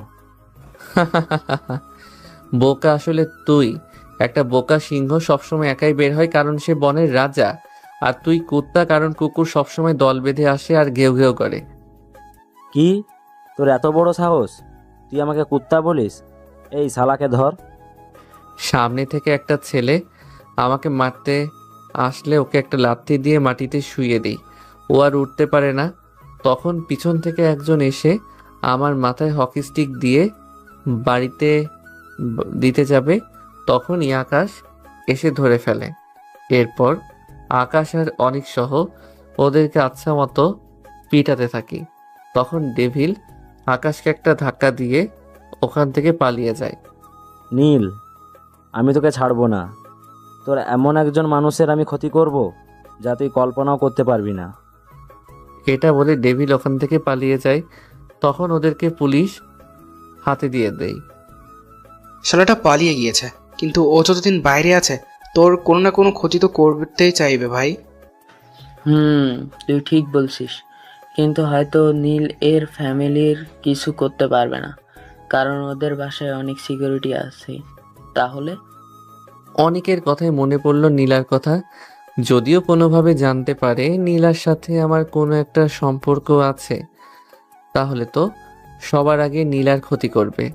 বোকা আসলে তুই। একটা বোকা সিংহ সবসময় একাই বের হয় কারণ সে বনের রাজা, আর তুই কুত্তা কারণ কুকুর সবসময় দল বেঁধে আসে আর ঘেউ ঘেউ করে। কি? তোর এত বড় সাহস, তুই আমাকে কুত্তা বলিস? এই শালাকে ধর। সামনে থেকে একটা ছেলে আমাকে মারতে আসলে ওকে একটা লাথি দিয়ে মাটিতে শুইয়ে দিই। ও আর উঠতে পারে না। তখন পিছন থেকে একজন এসে আমার মাথায় হকি স্টিক দিয়ে বাড়িতে দিতে যাবে, তখনই আকাশ এসে ধরে ফেলে। এরপর আকাশ আর অনেক সহ ওদেরকে আচ্ছা মতো পিটাতে থাকি। তখন ডেভিল আকাশকে একটা ধাক্কা দিয়ে ওখান থেকে পালিয়ে যায়। নীল, আমি তোকে ছাড়বো না। তোর এমন একজন মানুষের আমি ক্ষতি করব যা তুই কল্পনাও করতে পারবি না। এটা বলে ডেভিল ওখান থেকে পালিয়ে যায়। তখন ওদেরকে পুলিশ হাতে দিয়ে দেয়। শালাটা পালিয়ে গিয়েছে, কিন্তু ও যতদিন বাইরে আছে তোর কোনো না কোনো ক্ষতি তো করতেই চাইবে ভাই। তুই ঠিক বলছিস, কিন্তু হয়তো নীল এর ফ্যামিলির কিছু করতে পারবে না, কারণ ওদের বাসায় অনেক সিকিউরিটি আছে। তাহলে অনেকের কথায় মনে পড়ল নীলার কথা। যদিও কোনোভাবে জানতে পারে নীলার সাথে আমার কোনো একটা সম্পর্ক আছে, তাহলে তো সবার আগে নীলার ক্ষতি করবে,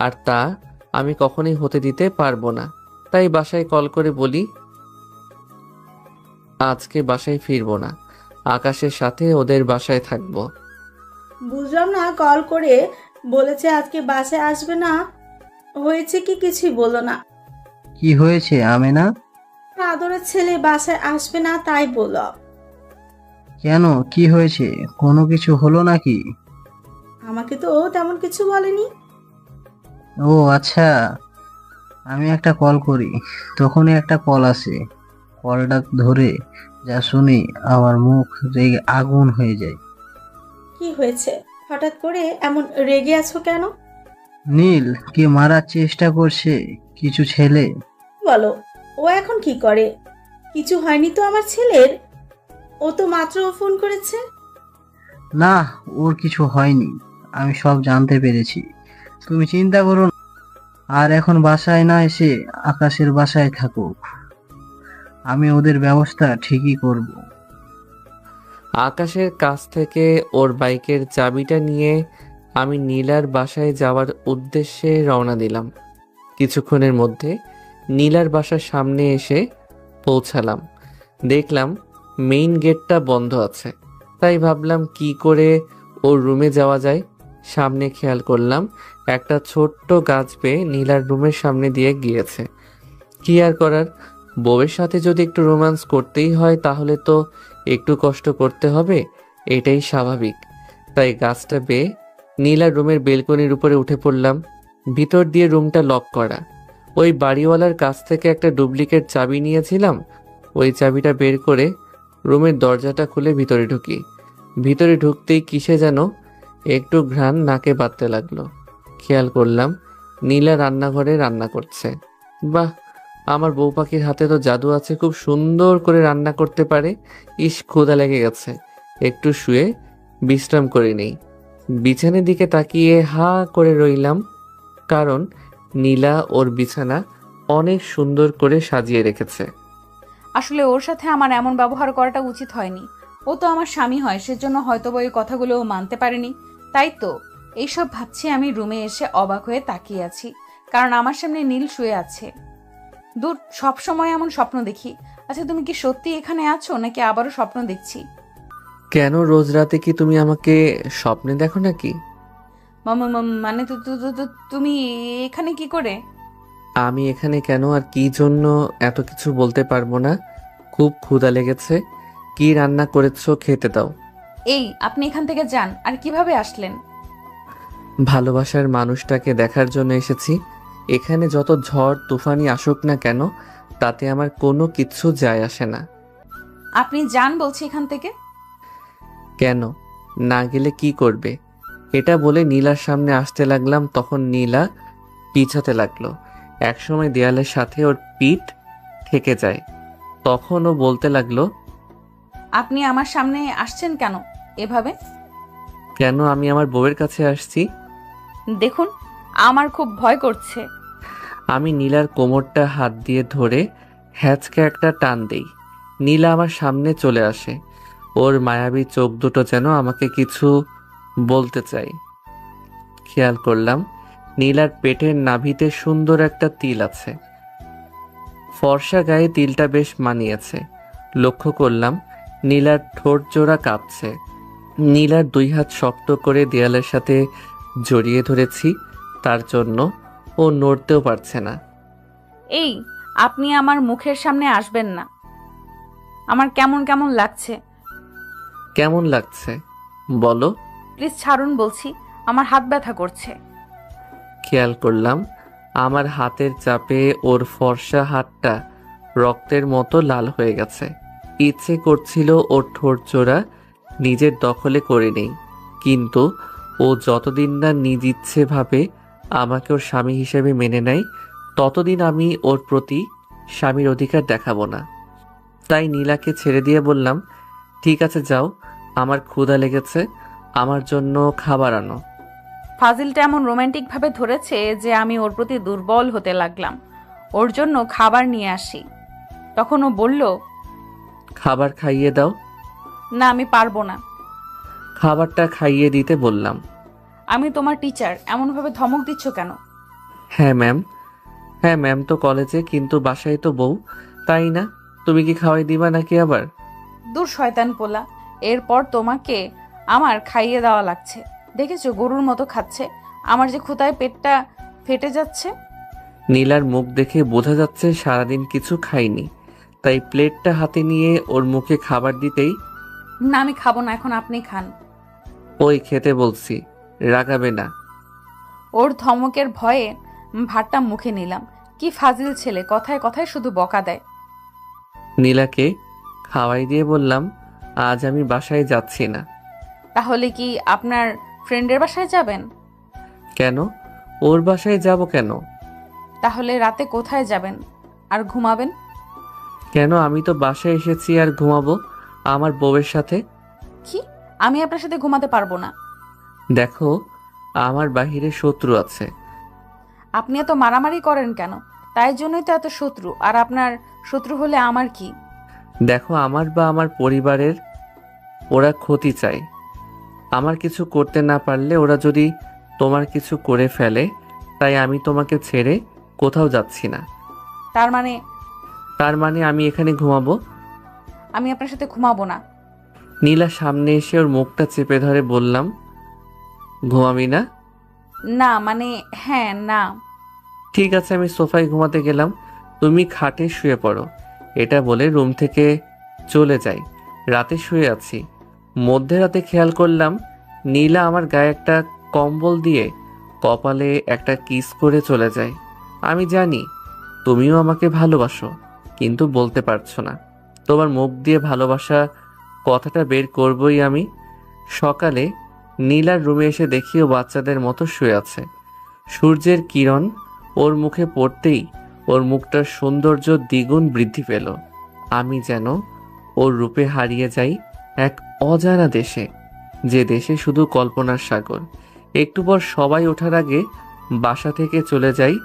আর তা আমি কখনোই হতে দিতে পারবো না। তাই বাসায় কল করে বলি আজকে বাসায় ফিরবো না, আকাশের সাথে ওদের বাসায় থাকবো। বুঝলাম না, কল করে বলেছে আজকে বাসায় আসবে না, হয়েছে কি কিছুই বলো না। কি হয়েছে আমেনা? আদরের ছেলে বাসায় আসবে না তাই বলো। কেন, কি হয়েছে? কোনো কিছু হলো নাকি? আমাকে তো তেমন কিছু বলেনি। ও আচ্ছা, আমি একটা কল করি, তখনই একটা কল আসে। কলটা ধরে যা শুনি আমার মুখ রেগে আগুন হয়ে যায়। কি হয়েছে? হঠাৎ করে এমন রেগে আছো কেন? নীল কে মারার চেষ্টা করছে কিছু ছেলে। বলো, ও এখন কি করে? কিছু হয়নি তো আমার ছেলের? ও তো মাত্র ফোন করেছে। না, ওর কিছু হয়নি, আমি সব জানতে পেরেছি, তুমি চিন্তা করো না। আর এখন বাসায় না এসে আকাশের বাসায় থাকুক, আমি ওদের ব্যবস্থা ঠিকই করব। আকাশের কাছ থেকে ওর বাইকের চাবিটা নিয়ে আমি নীলার বাসায় যাওয়ার উদ্দেশ্যে রওনা দিলাম। কিছুক্ষণের মধ্যে নীলার বাসার সামনে এসে পৌঁছালাম। দেখলাম মেইন গেটটা বন্ধ আছে, তাই ভাবলাম কি করে ওর রুমে যাওয়া যায়। সামনে খেয়াল করলাম একটা ছোট্ট গাছ পেয়ে নীলার রুমের সামনে দিয়ে গিয়েছে। কি আর করার, বউয়ের সাথে যদি একটু রোম্যান্স করতেই হয় তাহলে তো একটু কষ্ট করতে হবে, এটাই স্বাভাবিক। তাই গাছটা পেয়ে নীলার রুমের বেলকনির উপরে উঠে পড়লাম। ভিতর দিয়ে রুমটা লক করা। ওই বাড়িওয়ালার কাছ থেকে একটা ডুপ্লিকেট চাবি নিয়েছিলাম। ওই চাবিটা বের করে রুমের দরজাটা খুলে ভিতরে ঢুকি। ভিতরে ঢুকতেই কিসে যেন একটু ঘ্রাণ নাকে বাঁধতে লাগলো। খেয়াল করলাম নীলা রান্নাঘরে রান্না করছে। বাহ, আমার বউ পাখির হাতে তো জাদু আছে, খুব সুন্দর করে রান্না করতে পারে। ইস, ক্ষুধা লেগে গেছে, একটু শুয়ে বিশ্রাম করে নেই। বিছানার দিকে তাকিয়ে হা করে রইলাম, কারণ নীলা ওর বিছানা অনেক সুন্দর করে সাজিয়ে রেখেছে। আসলে ওর সাথে আমার এমন ব্যবহার করাটা উচিত হয়নি। ও তো আমার স্বামী হয়, সেজন্য হয়তো ওই কথাগুলো ও মানতে পারেনি। তাই তো এইসব ভাবছি আমি রুমে এসে অবাক হয়ে তাকিয়ে আছি, কারণ আমার সামনে নীল শুয়ে আছে। দূর, সব সময় এমন স্বপ্ন দেখি। আচ্ছা, তুমি কি সত্যি এখানে আছো নাকি আবারও স্বপ্ন দেখছি? কেন, রোজ রাতে কি তুমি আমাকে স্বপ্নে দেখো নাকি? মানে তুমি এখানে কি করে? আমি এখানে কেন আর কি জন্য এত কিছু বলতে পারবো না। খুব ক্ষুধা লেগেছে, কি রান্না করেছো খেতে দাও। এই, আপনি এখান থেকে যান। আর কিভাবে আসলেন? ভালোবাসার মানুষটাকে দেখার জন্য এসেছি। এখানে যত ঝড় তুফানি আসুক না কেন, তাতে আমার কোনো কিছু যায় আসে না। আপনি যান বলছি এখান থেকে। কেন, না গেলে কি করবে? এটা বলে নীলার সামনে আসতে লাগলাম। তখন নীলা পিছাতে লাগলো। একসময় দেয়ালের সাথে ওর পিঠ ঠেকে যায়। তখন ও বলতে লাগলো, আপনি আমার সামনে আসছেন কেন এভাবে? কেন, আমি আমার বউয়ের কাছে আসছি। দেখুন, আমার খুব ভয় করছে। আমি নীলার কোমরটা হাত দিয়ে ধরে হ্যাঁচকে একটা টান দেই। নীলা আমার সামনে চলে আসে। ওর মায়াবী চোখ দুটো যেন আমাকে কিছু বলতে চাই। খেয়াল করলাম নীলার পেটের নাভিতে সুন্দর একটা তিল আছে। ফর্সা গায়ে তিলটা বেশ মানিয়েছে। লক্ষ্য করলাম নীলার ঠোঁট জোড়া কাঁপছে। নীলার 2 হাত শক্ত করে দেয়ালের সাথে জড়িয়ে ধরেছি, তার জন্য ও নড়তেও পারছে না। এই, আপনি আমার মুখের সামনে আসবেন না। আমার কেমন কেমন লাগছে। কেমন লাগছে বলো? প্লিজ ছাড়ুন বলছি, আমার হাত ব্যথা করছে। খেয়াল করলাম আমার হাতের চাপে ওর ফর্সা হাতটা রক্তের মতো লাল হয়ে গেছে। ইচ্ছে করছিল ওর ঠোঁট জোড়া নিজের দখলে করে নেই, কিন্তু ও যতদিন না নিজ ইচ্ছে ভাবে আমাকে ওর স্বামী হিসেবে মেনে নেয়, ততদিন আমি ওর প্রতি স্বামীর অধিকার দেখাবো না। তাই নীলাকে ছেড়ে দিয়ে বললাম, ঠিক আছে যাও, আমার ক্ষুধা লেগেছে, আমার জন্য খাবার আনো। ফাজিলটা এমন রোমান্টিক ভাবে ধরেছে যে আমি ওর প্রতি দুর্বল হতে লাগলাম। ওর জন্য খাবার নিয়ে আসি। তখন ও বলল, খাবার খাইয়ে দাও। না, আমি পারবো না। খাবারটা খাইয়ে দিতে বললাম। আমি তোমার টিচার, এমনভাবে ধমক দিচ্ছ কেন? হ্যাঁ ম্যাম তো কলেজে, কিন্তু বাসায় তো বউ, তাই না? তুমি কি খাওয়াই দিবা নাকি আবার? দূর শয়তান পোলা, এরপর তোমাকে আমার খাইয়ে দেওয়া লাগছে। দেখেছো গরুর মতো খাচ্ছে। আমার যে ক্ষুধায় পেটটা ফেটে যাচ্ছে। নীলার মুখ দেখে বোঝা যাচ্ছে সারাদিন কিছু খাইনি, তাই প্লেটটা হাতে নিয়ে ওর মুখে খাবার দিতেই, না আমি খাবো না, এখন আপনি খান। ওই খেতে বলছি, রাগাবে না। ওর ধমকের ভয়ে ভাতটা মুখে নিলাম। কি ফাজিল ছেলে, কথায় কথায় শুধু বকা দেয়। নীলাকে খাওয়াই দিয়ে বললাম, আজ আমি বাসায় যাচ্ছি না। তাহলে কি আপনার ফ্রেন্ডের বাসায় যাবেন? কেন? ওর বাসায় যাব কেন? তাহলে রাতে কোথায় যাবেন আর ঘুমাবেন? কেন? আমি তো বাসায় এসেছি আর ঘুমাবো আমার বউয়ের সাথে। কি? আমি আপনার সাথে ঘুমাতে পারবো না। দেখো, আমার বাহিরে শত্রু আছে। আপনি এত মারামারি করেন কেন? তাই জন্যই তো এত শত্রু। আর আপনার শত্রু হলে আমার কি? দেখো, আমার বা আমার পরিবারের ওরা ক্ষতি চায়। আমার কিছু করতে না পারলে ওরা যদি তোমার কিছু করে ফেলে, তাই আমি তোমাকে ছেড়ে কোথাও যাচ্ছি না। তার মানে আমি এখানে ঘুমাবো। আমি আপনার সাথে ঘুমাবো না। নীলা সামনে এসে ওর মুখটা চেপে ধরে বললাম, ঘুমাবি না? না মানে হ্যাঁ, না। ঠিক আছে, আমি সোফায় ঘুমাতে গেলাম, তুমি খাটে শুয়ে পড়ো। এটা বলে রুম থেকে চলে যাই। রাতে শুয়ে আছি, মধ্যরাতে খেয়াল করলাম নীলা আমার গায়ে একটা কম্বল দিয়ে কপালে একটা কিস করে চলে যায়। আমি জানি তুমিও আমাকে ভালোবাসো, কিন্তু বলতে পারছো না। তোমার মুখ দিয়ে ভালোবাসা কথাটা বের করবই আমি। সকালে নীলার রুমে এসে দেখি ও বাচ্চাদের মতো শুয়ে আছে। সূর্যের কিরণ ওর মুখে পড়তেই ওর মুখটার সৌন্দর্য দ্বিগুণ বৃদ্ধি পেল। আমি যেন ওর রূপে হারিয়ে যাই এক অজানা দেশে, যে দেশে শুধু কল্পনার সাগর। একটু পর সবাই ওঠার আগে বাসা থেকে চলে যাই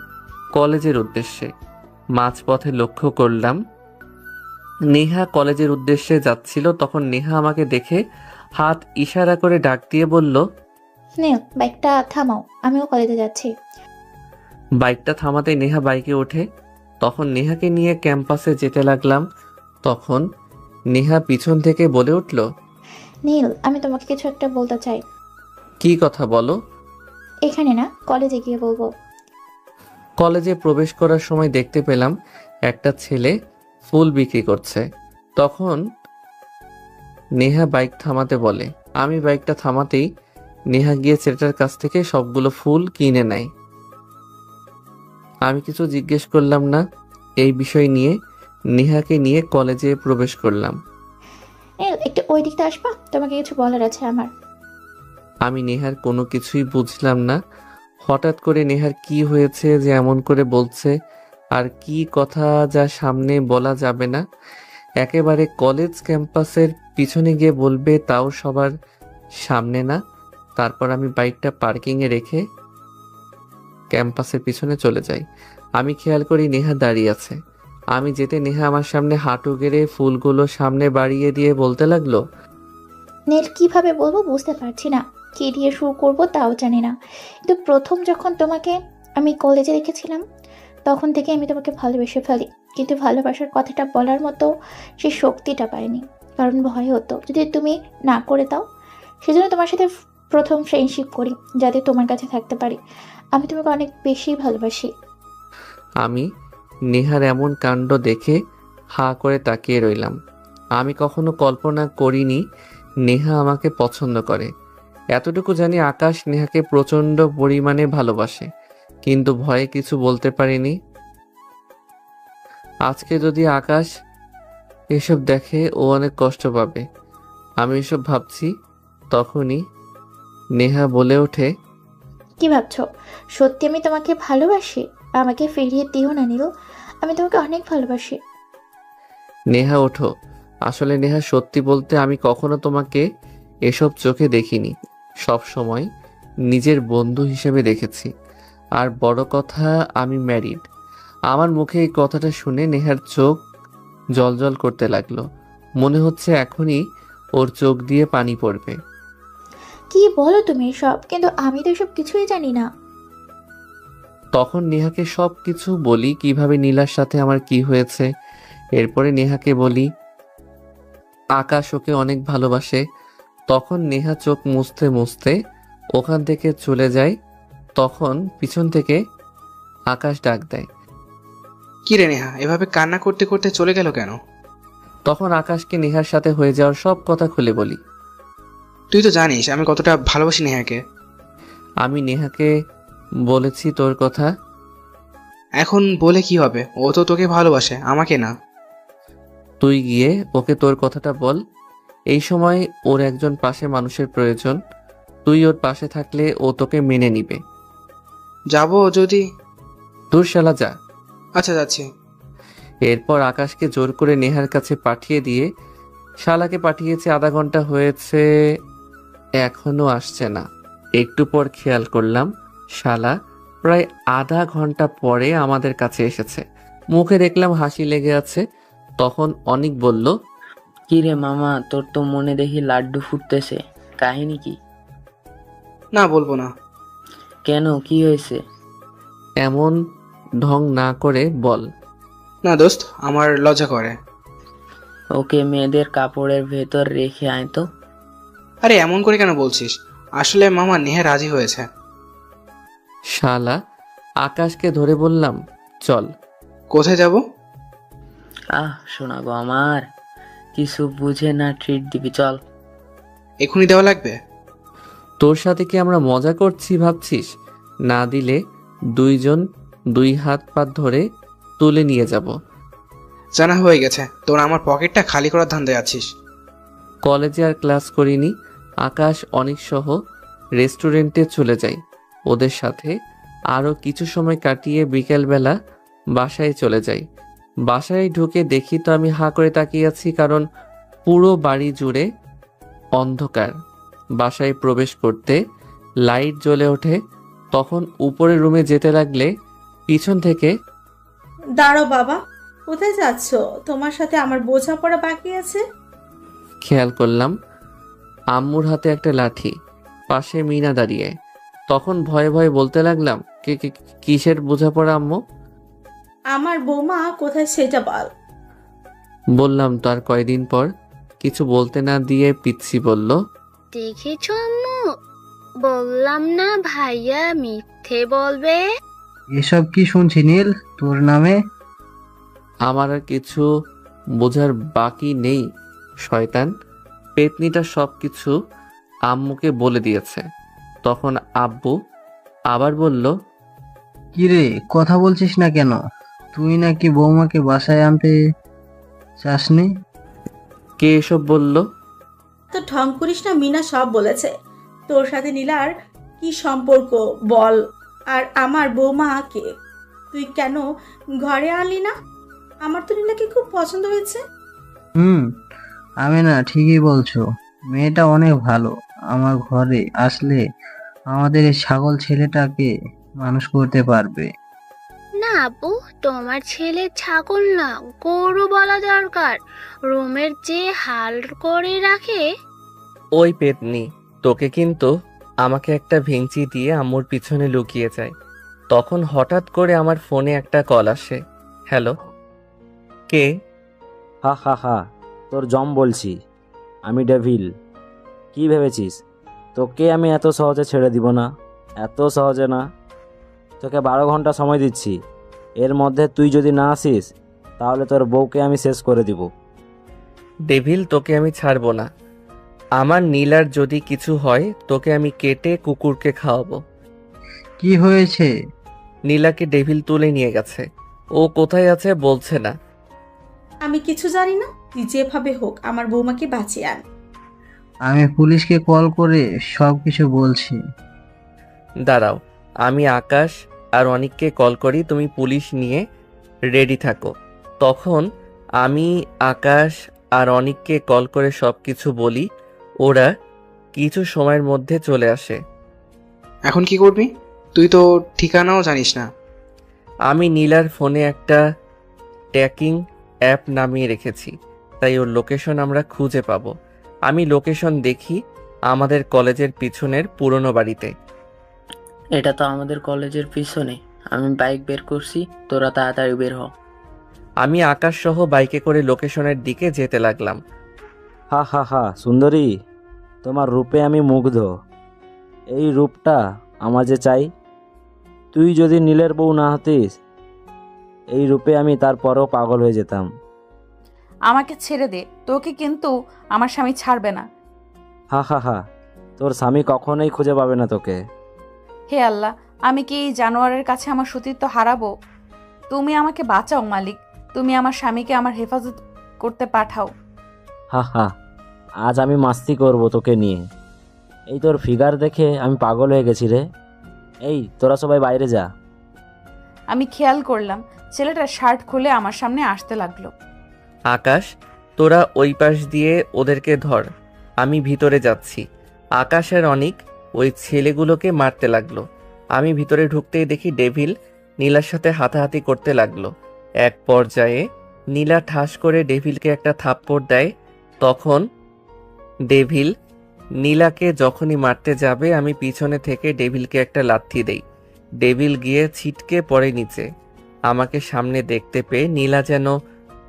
কলেজের উদ্দেশ্যে। মাঝপথে লক্ষ্য করলাম নেহা কলেজের উদ্দেশ্যে যাচ্ছিল। তখন নেহা আমাকে দেখে হাত ইশারা করে ডাক দিয়ে বলল, নীল, বাইকটা থামাও, আমিও কলেজে যাচ্ছি। বাইকটা থামাতে নেহা বাইকে ওঠে। তখন নেহাকে নিয়ে ক্যাম্পাসে যেতে লাগলাম। তখন নেহা পিছন থেকে বলে উঠল, নীল, আমি তোমাকে কিছু একটা বলতে চাই। কি কথা বলো? এখানে না, কলেজে গিয়ে বলবো। কলেজে প্রবেশ করার সময় দেখতে পেলাম একটা ছেলে ফুল বিক্রি করছে। তখন নেহা বাইক থামাতে বলে। আমি বাইকটা থামাতেই নেহা গিয়ে ছেলেটার কাছ থেকে সবগুলো ফুল কিনে নেয়। আমি কিছু জিজ্ঞেস করলাম না। এই বিষয় নিয়ে নেহাকে নিয়ে কলেজে প্রবেশ করলাম। নীল, একটু ওই দিকটা আসবা, তোমাকে কিছু বলার আছে আমার। আমি নেহার কোনো কিছুই বুঝলাম না। হঠাৎ করে নেহার কি হয়েছে যে এমন করে বলছে, আর কি কথা যা সামনে বলা যাবে না। একেবারে কলেজ ক্যাম্পাসের পিছনে গিয়ে বলবে, তাও সবার সামনে না। তারপর আমি বাইকটা পার্কিংয়ে রেখে ক্যাম্পাসের পিছনে চলে যাই। আমি খেয়াল করি নেহা দাঁড়িয়ে আছে। আমি যেতে নেহা আমার সামনে হাঁটু গেড়ে ফুলগুলো সামনে বাড়িয়ে দিয়ে বলতে লাগলো, নীল, কিভাবে বলবো বুঝতে পারছি না। কী দিয়ে শুরু করব তাও জানি না। কিন্তু প্রথম যখন তোমাকে আমি কলেজে দেখেছিলাম তখন থেকে আমি তোমাকে ভালোবেসে ফেলি, কিন্তু ভালোবাসার কথাটা বলার মতো সেই শক্তিটা পাইনি, কারণ ভয় হতো যদি তুমি না করে দাও। সেজন্য তোমার সাথে প্রথম ফ্রেন্ডশিপ করি, যাতে তোমার কাছে থাকতে পারি। আমি তোমাকে অনেক বেশি ভালোবাসি। আমি নেহার এমন কাণ্ড দেখে হাঁ করে তাকিয়ে রইলাম। আমি কখনো কল্পনা করিনি নেহা আমাকে পছন্দ করে। এতটুকু জানি আকাশ নেহাকে প্রচণ্ড পরিমাণে ভালোবাসে, কিন্তু ভয়ে কিছু বলতে পারিনি। আজকে যদি আকাশ এসব দেখে ও অনেক কষ্ট পাবে। আমি এসব ভাবছি, তখনই নেহা বলে ওঠে, কি ভাবছো? সত্যি আমি তোমাকে ভালোবাসি। আমাকে ফিরিয়ে দিও না নীল, আমি তোমাকে অনেক ভালোবাসি। নেহা ওঠো। আসলে নেহা, সত্যি বলতে আমি কখনো তোমাকে এসব চোখে দেখিনি। সব সময় নিজের বন্ধু হিসেবে দেখেছি। আর বড় কথা, আমি ম্যারিড। আমার মুখে এই কথাটা শুনে নেহার চোখ জ্বলজ্বল করতে লাগলো। মনে হচ্ছে এখনই ওর চোখ দিয়ে পানি পড়বে। কি বলো তুমি এসব? কিন্তু আমি তো এসব কিছুই জানি না। তখন নেহাকে সব কিছু বলি, কিভাবে নীলার সাথে আমার কি হয়েছে। এরপরে নেহাকে বলি আকাশ ওকে অনেক ভালোবাসে। তখন নেহা চোখ মুছতে মুছতে ওখান থেকে চলে যায়। তখন পিছন থেকে আকাশ ডাক দেয়। কি রে নেহা, এভাবে কান্না করতে করতে চলে গেল কেন? তখন আকাশকে নেহার সাথে হয়ে যাওয়ার সব কথা খুলে বলি। তুই তো জানিস আমি কতটা ভালোবাসি নেহাকে। আমি নেহাকে বলেছি তোর কথা। এখন বলে কি হবে? ও তো তোকে ভালোবাসে, আমাকে না। তুই গিয়ে ওকে তোর কথাটা বল। এই সময় ওর একজন পাশে মানুষের প্রয়োজন। তুই ওর পাশে থাকলে ও তোকে মেনে নিবে। যাবো যদি। দূর শালা, যা। আচ্ছা, যাচ্ছি। এরপর আকাশকে জোর করে নেহার কাছে পাঠিয়ে দিয়ে শালাকে পাঠিয়েছে। আধা ঘন্টা হয়েছে, এখনো আসছে না। একটু পর খেয়াল করলাম শালা প্রায় আধা ঘন্টা পরে আমাদের কাছে এসেছে। মুখে দেখলাম হাসি লেগে আছে। তখন অনিক বলল, কি রে মামা, তোর তো মনে দেখি লাড্ডু ফুটতেছে, কাহিনী কি? না, বলবো না। কেন, কি হয়েছে? এমন ঢং না করে বল। না দোস্ত, আমার লজ্জা করে। ওকে মেয়েদের কাপড়ের ভেতর রেখে আয় তো। আরে এমন করে কেন বলছিস? আসলে মামা নেহা রাজি হয়েছে। শালা আকাশকে ধরে বললাম, চল। কোথায় যাব? শোনা গো আমার, কিছু বুঝে না ট্রিট দিবি, চল। এখনই দেওয়া লাগবে? তোর সাথে কি আমরা মজা করছি ভাবছিস? না দিলে দুইজন দুই হাত পা ধরে তুলে নিয়ে যাব। জানা হয়ে গেছে, তোর আমার পকেটটা খালি করার ধান্দায় আছিস। কলেজে আর ক্লাস করিনি। আকাশ অনেক সহ রেস্টুরেন্টে চলে যাই ওদের সাথে। আরও কিছু সময় কাটিয়ে বিকেলবেলা বাসায় চলে যাই। বাসায় ঢুকে দেখি তো আমি হাঁ করে তাকিয়ে আছি, কারণ পুরো বাড়ি জুড়ে অন্ধকার। বাসায় প্রবেশ করতে লাইট জ্বলে ওঠে। তখন উপরের রুমে যেতে লাগলে পিছন থেকে, দাঁড়ো বাবা, কোথায় যাচ্ছ? তোমার সাথে আমার বোঝাপড়া বাকি আছে। খেয়াল করলাম আম্মুর হাতে একটা লাঠি, পাশে মিনা দাঁড়িয়ে। তখন ভয়ে ভয়ে বলতে লাগলাম, কিসের বোঝাপড়া আম্মু? আমার বৌমা কোথায় সেটা বল। বললাম তো। আর কয়দিন পর কিছু বলতে না দিয়ে পিচ্ছি বলল, দেখেছো আম্মু, বললাম না ভাইয়া মিথ্যে বলবে। এসব কি শুনছি নীল তোর নামে? আমার আর কিছু বোঝার বাকি নেই। শয়তান পেতনিটা সব কিছু আম্মুকে বলে দিয়েছে। তখন আব্বু আবার বলল, কিরে কথা বলছিস না কেন? তুই নাকি বৌমাকে বাসায় আনতে চাসনি? কে এসব বলল? তো ঢং করিস না, মিনা সব বলেছে। তোর সাথে নীলার কি সম্পর্ক বল, আর আমার বৌমা কে? তুই কেন ঘরে আনলি না? আমার তো নীলাকে খুব পছন্দ হয়েছে। আমি না, ঠিকই বলছো। মেয়েটা অনেক ভালো। আমার ঘরে আসলে আমাদের এই ছাগল ছেলেটাকে মানুষ করতে পারবে। না আপু, তোমার ছেলে ছাগল না, গরু বলা দরকার। রুমের যে হাল করে রাখে। ওই পেতনি তোকে কিন্তু আমাকে একটা ভেঙচি দিয়ে আম্মুর পিছনে লুকিয়ে যায়। তখন হঠাৎ করে আমার ফোনে একটা কল আসে। হ্যালো, কে? হা হা হা, তোর জম বলছি, আমি ডেভিল। কি ভেবেছিস তোকে আমি এত সহজে ছেড়ে দিব না? এত সহজে না। তোকে 12 ঘন্টা সময় দিচ্ছি, এর মধ্যে তুই যদি না আসিস তাহলে তোর বউকে আমি শেষ করে দিব। ডেভিল, তোকে আমি ছাড়বো না। আমার নীলার যদি কিছু হয় তোকে আমি কেটে কুকুরকে খাওয়াবো। কি হয়েছে? নীলাকে ডেভিল তুলে নিয়ে গেছে। ও কোথায় আছে বলছে না। আমি কিছু জানি না, তুই যেভাবে হোক আমার বৌমাকে বাঁচিয়ে আন। আমি পুলিশকে কল করে সব কিছু বলছি। দাঁড়াও, আমি আকাশ আর অনিককে কল করি, তুমি পুলিশ নিয়ে রেডি থাকো। তখন আমি আকাশ আর অনিককে কল করে সব কিছু বলি। ওরা কিছু সময়ের মধ্যে চলে আসে। এখন কি করবি? তুই তো ঠিকানাও জানিস না। আমি নীলার ফোনে একটা ট্র্যাকিং অ্যাপ নামিয়ে রেখেছি, তাই ওর লোকেশন আমরা খুঁজে পাবো। আমি লোকেশন দেখি আমাদের কলেজের পিছনের পুরনো বাড়িতে। এটা তো আমাদের কলেজের পিছনে। আমি বাইক বের করছি, তোরা তাড়াতাড়ি বের হ। আমি আকাশ সহ বাইকে করে লোকেশনের দিকে যেতে লাগলাম। হা হা হা, সুন্দরী, তোমার রূপে আমি মুগ্ধ। এই রূপটা আমার যে চাই। তুই যদি নীলের বউ না হতিস, এই রূপে আমি তারপরও পাগল হয়ে যেতাম। আমাকে ছেড়ে দে, তোকে কিন্তু আমার স্বামী ছাড়বে না। হা হা হা, তোর স্বামী কখনোই খুঁজে পাবে না তোকে। হে আল্লাহ, আমি কি এই জানোয়ারের কাছে আমার সতীত্ব হারাবো? তুমি আমাকে বাঁচাও মালিক, তুমি আমার স্বামীকে আমার হেফাজত করতে পাঠাও। হা হা, আজ আমি মাস্তি করব তোকে নিয়ে। এই তোর ফিগার দেখে আমি পাগল হয়ে গেছি রে। এই তোরা সবাই বাইরে যা। আমি খেয়াল করলাম ছেলেটা শার্ট খুলে আমার সামনে আসতে লাগলো। আকাশ, তোরা ওই পাশ দিয়ে ওদেরকে ধর, আমি ভিতরে যাচ্ছি। আকাশ আর অনিক ওই ছেলেগুলোকে মারতে লাগলো। আমি ভিতরে ঢুকতেই দেখি ডেভিল নীলার সাথে হাতাহাতি করতে লাগলো। এক পর্যায়ে নীলা ঠাস করে ডেভিলকে একটা থাপ্পড় দেয়। তখন ডেভিল নীলাকে যখনই মারতে যাবে আমি পিছনে থেকে ডেভিলকে একটা লাথি দেই। ডেভিল গিয়ে ছিটকে পড়ে নিচে। আমাকে সামনে দেখতে পেয়ে নীলা যেন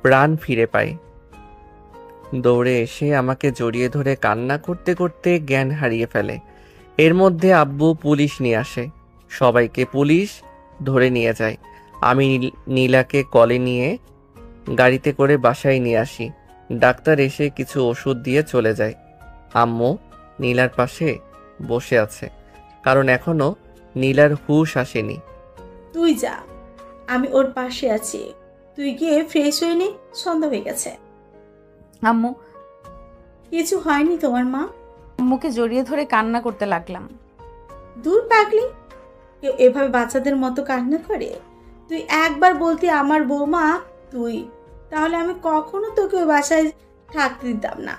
প্রাণ ফিরে পায়। দৌড়ে এসে আমাকে জড়িয়ে ধরে কান্না করতে করতে জ্ঞান হারিয়ে ফেলে। এর মধ্যে আব্বু পুলিশ নিয়ে আসে, সবাইকে পুলিশ ধরে নিয়ে যায়। আমি নীলাকে কলে নিয়ে গাড়িতে করে বাসায় নিয়ে আসি। ডাক্তার এসে কিছু ওষুধ দিয়ে চলে যায়। আম্মু নীলার পাশে বসে আছে, কারণ এখনো নীলার হুঁশ আসেনি। তুই যা, আমি ওর পাশে আছি। তুই গিয়ে ফ্রেশ হয়ে নে, সন্ধ্যা হয়ে গেছে। আম্মু, কিছু হয়নি তোমার মা? আম্মুকে জড়িয়ে ধরে কান্না করতে লাগলাম। দূর পাগলি, কেউ এভাবে বাচ্চাদের মতো কান্না করে? তুই একবার বলতি আমার বৌমা তুই, তাহলে আমি কখনো তোকে ওই বাসায় থাকতে দিতাম না।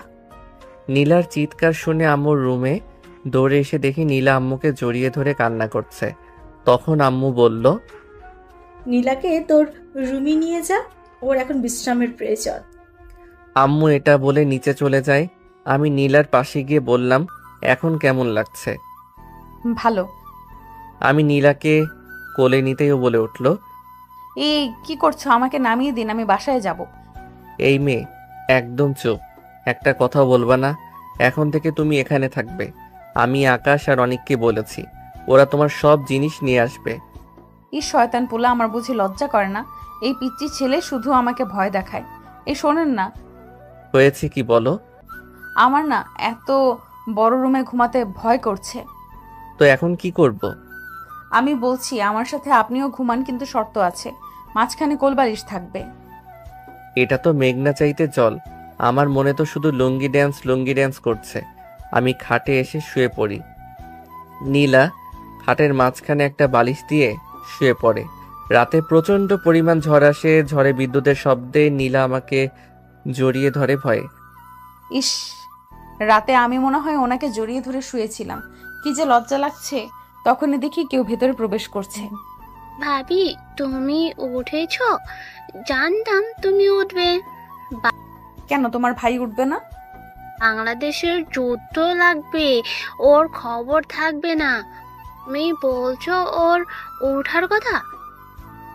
নীলার চিৎকার শুনে আম্মুর রুমে দৌড়ে এসে দেখি নীলা আম্মুকে জড়িয়ে ধরে কান্না করছে। তখন আম্মু বলল, নীলাকে তোর রুমে নিয়ে যা, ওর এখন বিশ্রামের প্রয়োজন। আম্মু এটা বলে নিচে চলে যায়। আমি নীলার পাশে গিয়ে বললাম, এখন কেমন লাগছে? ভালো। আমি নীলাকে কোলে নিতেই বলে উঠল, এই কি করছো? আমাকে নামিয়ে দিন, আমি বাসায় যাব। এই মেয়ে, একদম চুপ, একটা কথা বলবা না। এখন থেকে তুমি এখানে থাকবে। আমি আকাশ আর অনিককে বলেছি, ওরা তোমার সব জিনিস নিয়ে আসবে। এই শয়তান পোলা আমার বুঝি লজ্জা করে না? এই পিচ্চি ছেলে শুধু আমাকে ভয় দেখায়। এই শোনেন না, হয়েছে কি বলো? আমার না এত বড় রুমে ঘুমাতে ভয় করছে। তো এখন কি করব? আমি বলছি আমার সাথে আপনিও ঘুমান, কিন্তু শর্ত আছে, মাঝখানে কোলবালিশ থাকবে। এটা তো মেঘনা চাইতে জল। আমার মনে তো শুধু লুঙ্গি ড্যান্স করছে। আমি খাটে এসে শুয়ে পড়ি। নীলা খাটের মাঝখানে একটা বালিশ দিয়ে শুয়ে পড়ে। রাতে প্রচণ্ড পরিমাণ ঝড় আসে। ঝড়ে বিদ্যুতের শব্দে নীলা আমাকে জড়িয়ে ধরে ভয়ে। ইস, রাতে আমি মনে হয় ওনাকে জড়িয়ে ধরে শুয়েছিলাম। কি যে লজ্জা লাগছে। তখনই দেখি কেউ ভেতরে প্রবেশ করছে। ভাবি, তুমি উঠেছ? জানতাম তুমি উঠবে। কেন, তোমার ভাই উঠবে না? বাংলাদেশের যুদ্ধ লাগবে, ওর খবর থাকবে না। তুমি বলছো ওর ওঠার কথা?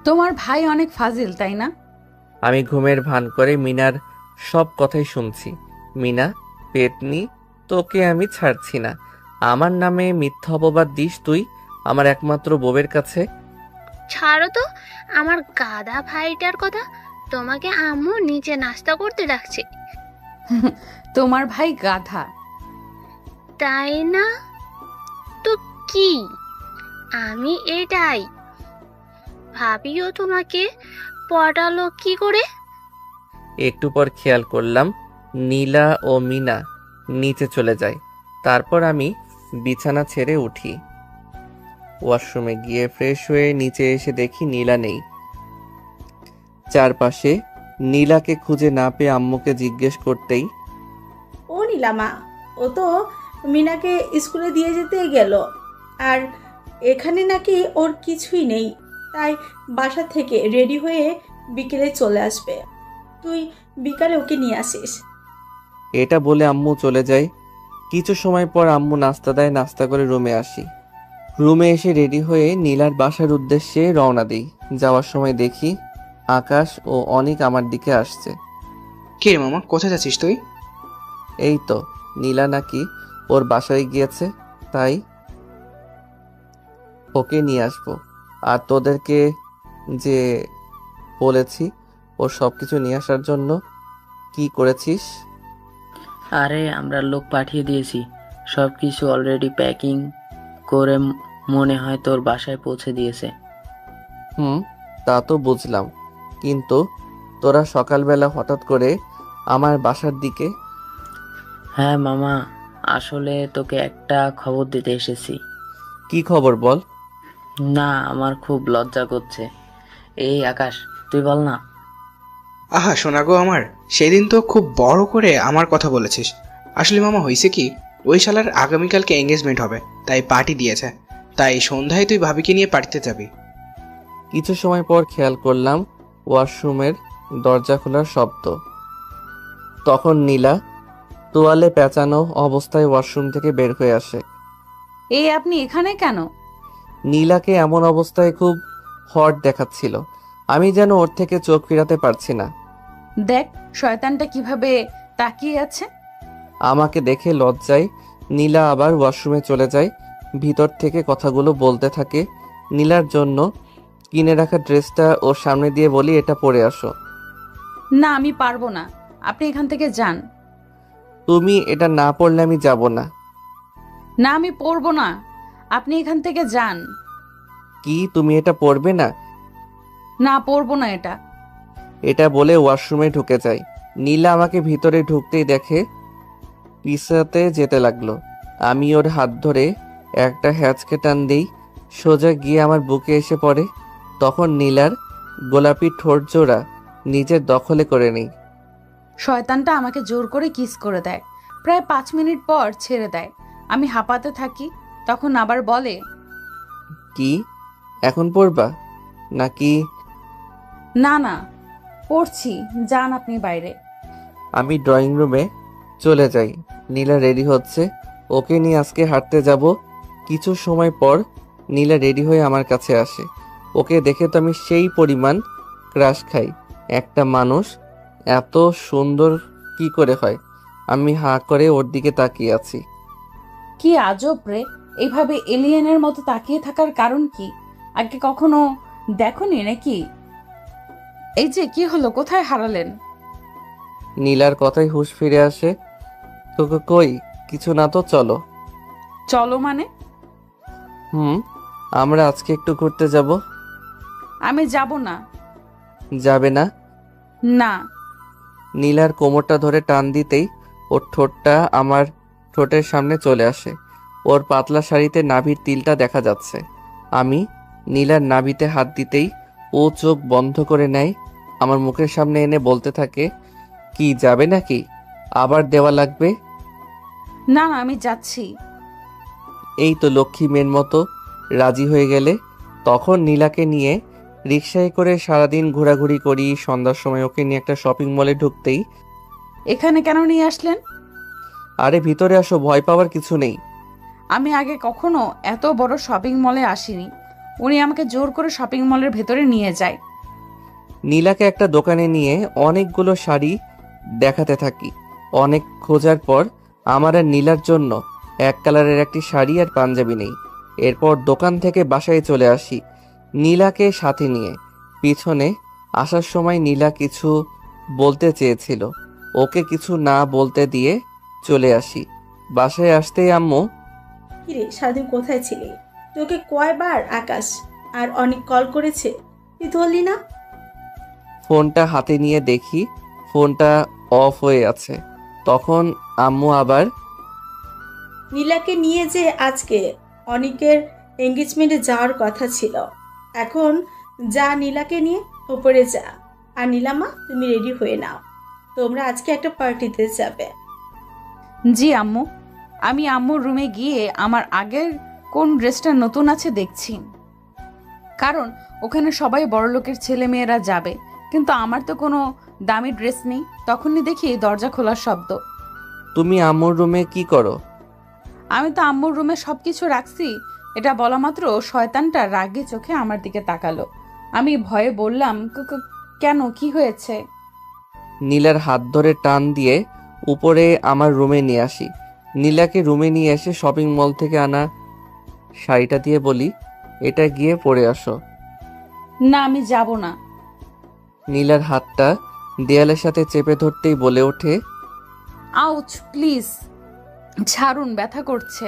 তোমার ভাই অনেক ফাজিল, তাই না? আমি ঘুমের ভান করে মিনার সব কথাই শুনছি। মিনা, পেতনি, তোকে আমি ছাড়ছি না। আমার নামে মিথ্যা অপবাদ দিস তুই আমার একমাত্র বউয়ের কাছে। ছাড়ো তো আমার গাধা ভাইটার কথা। তোমাকে আম্মু নিচে নাস্তা করতে ডাকছে। তোমার ভাই গাধা। তাই না তো কি? আমি এটাই ভাবিও। তোমাকে পটালো কি করে? একটু পর খেয়াল করলাম নীলা ও মিনা নিচে চলে যায়। তারপর আমি বিছানা ছেড়ে উঠি। ওয়াশরুমে গিয়ে ফ্রেশ হয়ে নিচে এসে দেখি নীলা নেই। চারপাশে নীলাকে খুঁজে না পেয়ে আম্মুকে জিজ্ঞেস করতেই, ও নীলামা, ও তো মিনাকে স্কুলে দিয়ে যেতে গেল, আর এখানে নাকি ওর কিছুই নেই, তাই বাসা থেকে রেডি হয়ে বিকেলে চলে আসবে। তুই বিকালে ওকে নিয়ে আসিস। এটা বলে আম্মু চলে যায়। কিছু সময় পর আম্মু নাস্তা দেয়, নাস্তা করে রুমে আসি। রুমে এসে রেডি হয়ে নীলার বাসার উদ্দেশ্যে রওনা দিই। যাওয়ার সময় দেখি আকাশ ও অনিক আমার দিকে আসছে। কে রে মামা, কোথায় যাচ্ছিস তুই? এই তো নীলা নাকি ওর বাসায় গিয়েছে, তাই ওকে নিয়ে আসবো। আর তোদেরকে যে বলেছি ওর সবকিছু নিয়ে আসার জন্য, কি করেছিস? আরে আমরা লোক পাঠিয়ে দিয়েছি, সব কিছু অলরেডি প্যাকিং করে মনে হয় তোর বাসায় পৌঁছে দিয়েছে। তা তো বুঝলাম, কিন্তু তোরা সকালবেলা হঠাৎ করে আমার বাসার দিকে? হ্যাঁ মামা, আসলে তোকে একটা খবর দিতে এসেছি। কি খবর বল? না, আমার খুব লজ্জা করছে। এই আকাশ, তুই বল না। আহা শোনা গো আমার, সেদিন তো খুব বড় করে আমার কথা বলেছিস। আসলে মামা হয়েছে কি, ওই শালার আগামীকালকে এঙ্গেজমেন্ট হবে, তাই পার্টি দিয়েছে। তাই সন্ধ্যায় তুই ভাবিকে নিয়ে পার্টিতে যাবি। কিছু সময় পর খেয়াল করলাম ওয়াশরুমের দরজা খোলার শব্দ। তখন নীলা তোয়ালে পেঁচানো অবস্থায় ওয়াশরুম থেকে বের হয়ে আসে। এই আপনি এখানে কেন? নীলাকে এমন অবস্থায় খুব হট দেখাচ্ছিল, আমি যেন ওর থেকে চোখ ফিরাতে পারছি না। দেখ শয়তানটা কিভাবে তাকিয়ে আছে। আমাকে দেখে লজ্জায় নীলা আবার ওয়াশরুমে চলে যায়। ভিতর থেকে কথাগুলো বলতে থাকে। নীলার জন্য কিনে রাখা ড্রেসটা ওর সামনে দিয়ে বলি, এটা পরে আসো। না, আমি পারবো না, আপনি এখান থেকে যান। তুমি এটা না পরলে আমি যাব না। না, আমি পরবো না, আপনি এখান থেকে যান। কি, তুমি এটা পরবে না? না, পরবো না এটা। এটা বলে ওয়াশরুমে ঢুকে যায়। নীলা আমাকে ভিতরে ঢুকতেই দেখে পিছাতে যেতে লাগলো। আমি ওর হাত ধরে একটা হ্যাঁচকে টান দিই, সোজা গিয়ে আমার বুকে এসে পড়ে। তখন নীলার গোলাপি ঠোঁট জোড়া নিজের দখলে করে নিই। শয়তানটা আমাকে জোর করে কিস করে দেয়, প্রায় 5 মিনিট পর ছেড়ে দেয়। আমি হাঁপাতে থাকি, তখন আবার বলে, কি এখন পড়বা নাকি? না না, পড়ছি, যান আপনি বাইরে। আমি ড্রয়িং রুমে চলে যাই। নীলা রেডি হচ্ছে, ওকে নিয়ে আজকে হাঁটতে যাব। কিছু সময় পর নীলা রেডি হয়ে আমার কাছে আসে। ওকে দেখে তো আমি সেই পরিমাণ ক্রাশ খাই। একটা মানুষ এত সুন্দর কি করে হয়? আমি হাঁ করে ওর দিকে তাকিয়ে আছি। কি আজব রে, এইভাবে এলিয়েনের মতো তাকিয়ে থাকার কারণ কি? আগে কখনো দেখোনি নাকি? এই যে কি হলো, কোথায় হারালেন? নীলার কথাই হুঁশ ফিরে আসে। তোকে কই, কিছু না তো, চলো। চলো মানে? আমরা আজকে একটু ঘুরতে যাব। আমি যাব না। যাবে না? না। নীলার কোমরটা ধরে টান দিতেই ওর ঠোঁটটা আমার ঠোঁটের সামনে চলে আসে। ওর পাতলা শাড়িতে নাভির তিলটা দেখা যাচ্ছে। আমি নীলার নাভিতে হাত দিতেই ও চোখ বন্ধ করে নেয়। আমার মুখের সামনে এনে বলতে থাকে, কি যাবে নাকি? আবার দেওয়া লাগবে? না না, আমি যাচ্ছি। এই তো লক্ষ্মী মেয়ের মতো রাজি হয়ে গেলে। তখন নীলাকে নিয়ে রিকশায় করে সারাদিন ঘোরাঘুরি করি। সন্ধ্যার সময় ওকে নিয়ে একটা শপিং মলে ঢুকতেই, এখানে কেন নিয়ে আসলেন? আরে ভিতরে আসো, ভয় পাওয়ার কিছু নেই। আমি আগে কখনো এত বড় শপিং মলে আসিনি। উনি আমাকে জোর করে শপিং মলের ভেতরে নিয়ে যায়। নীলাকে একটা দোকানে নিয়ে অনেকগুলো শাড়ি দেখাতে থাকি। অনেক খোঁজার পর আমার আর নীলার জন্য এক কালারের একটি শাড়ি আর পাঞ্জাবি নেই। এরপর দোকান থেকে বাসায় চলে আসি নীলাকে সাথে নিয়ে। পিছনে আসার সময় নীলা কিছু বলতে চেয়েছিল, ওকে কিছু না বলতে দিয়ে চলে আসি। বাসায় আসতেই আম্মু, কিরে সারাদিন কোথায় ছিলি? তোকে কয়বার আকাশ আর অনেক কল করেছে, তুই ধরলি না? ফোনটা হাতে নিয়ে দেখি ফোনটা অফ হয়ে আছে। তখন আম্মু আবার, নীলাকে নিয়ে যে আজকে অনেকের এঙ্গেজমেন্টে যাওয়ার কথা ছিল, এখন যা নীলাকে নিয়ে উপরে যা। আর নীলামা তুমি রেডি হয়ে নাও, তোমরা আজকে একটা পার্টিতে যাবে। জি আম্মু। আমি আম্মুর রুমে গিয়ে আমার আগের কোন ড্রেসটা নতুন আছে দেখছি, কারণ ওখানে সবাই বড়লোকের ছেলে মেয়েরা যাবে, কিন্তু আমার তো কোনো দামি ড্রেস নেই। তখনই দেখি দরজা খোলার শব্দ। তুমি আম্মুর রুমে কি করো? আমি তো আম্মুর রুমে সবকিছু রাখছি। এটা বলা মাত্র শয়তানটা রাগে চোখে আমার দিকে তাকালো। আমি ভয়ে বললাম, কেন, কি হয়েছে? নীলার হাত ধরে টান দিয়ে উপরে আমার রুমে নিয়ে আসি। নীলাকে রুমে নিয়ে এসে শপিং মল থেকে আনা শাড়িটা দিয়ে বলি, এটা গিয়ে পরে আসো। না, আমি যাব না। নীলার হাতটা দেয়ালের সাথে চেপে ধরতেই বলে ওঠে, আউচ, প্লিজ ছাড়ুন, ব্যথা করছে।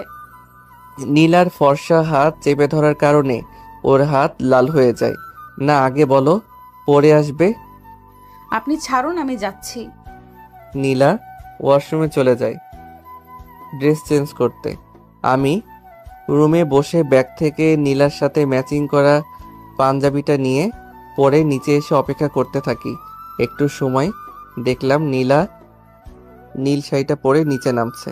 নীলার ফর্সা হাত চেপে ধরার কারণে ওর হাত লাল হয়ে যায়। না, আগে বলো পরে আসবে। আপনি ছাড়ুন, আমি যাচ্ছি। নীলা ওয়াশরুমে চলে যায় ড্রেস চেঞ্জ করতে। আমি রুমে বসে ব্যাগ থেকে নীলার সাথে ম্যাচিং করা পাঞ্জাবিটা নিয়ে পরে নিচে এসে অপেক্ষা করতে থাকি। একটু সময় দেখলাম নীলা নীল শাড়িটা পরে নিচে নামছে।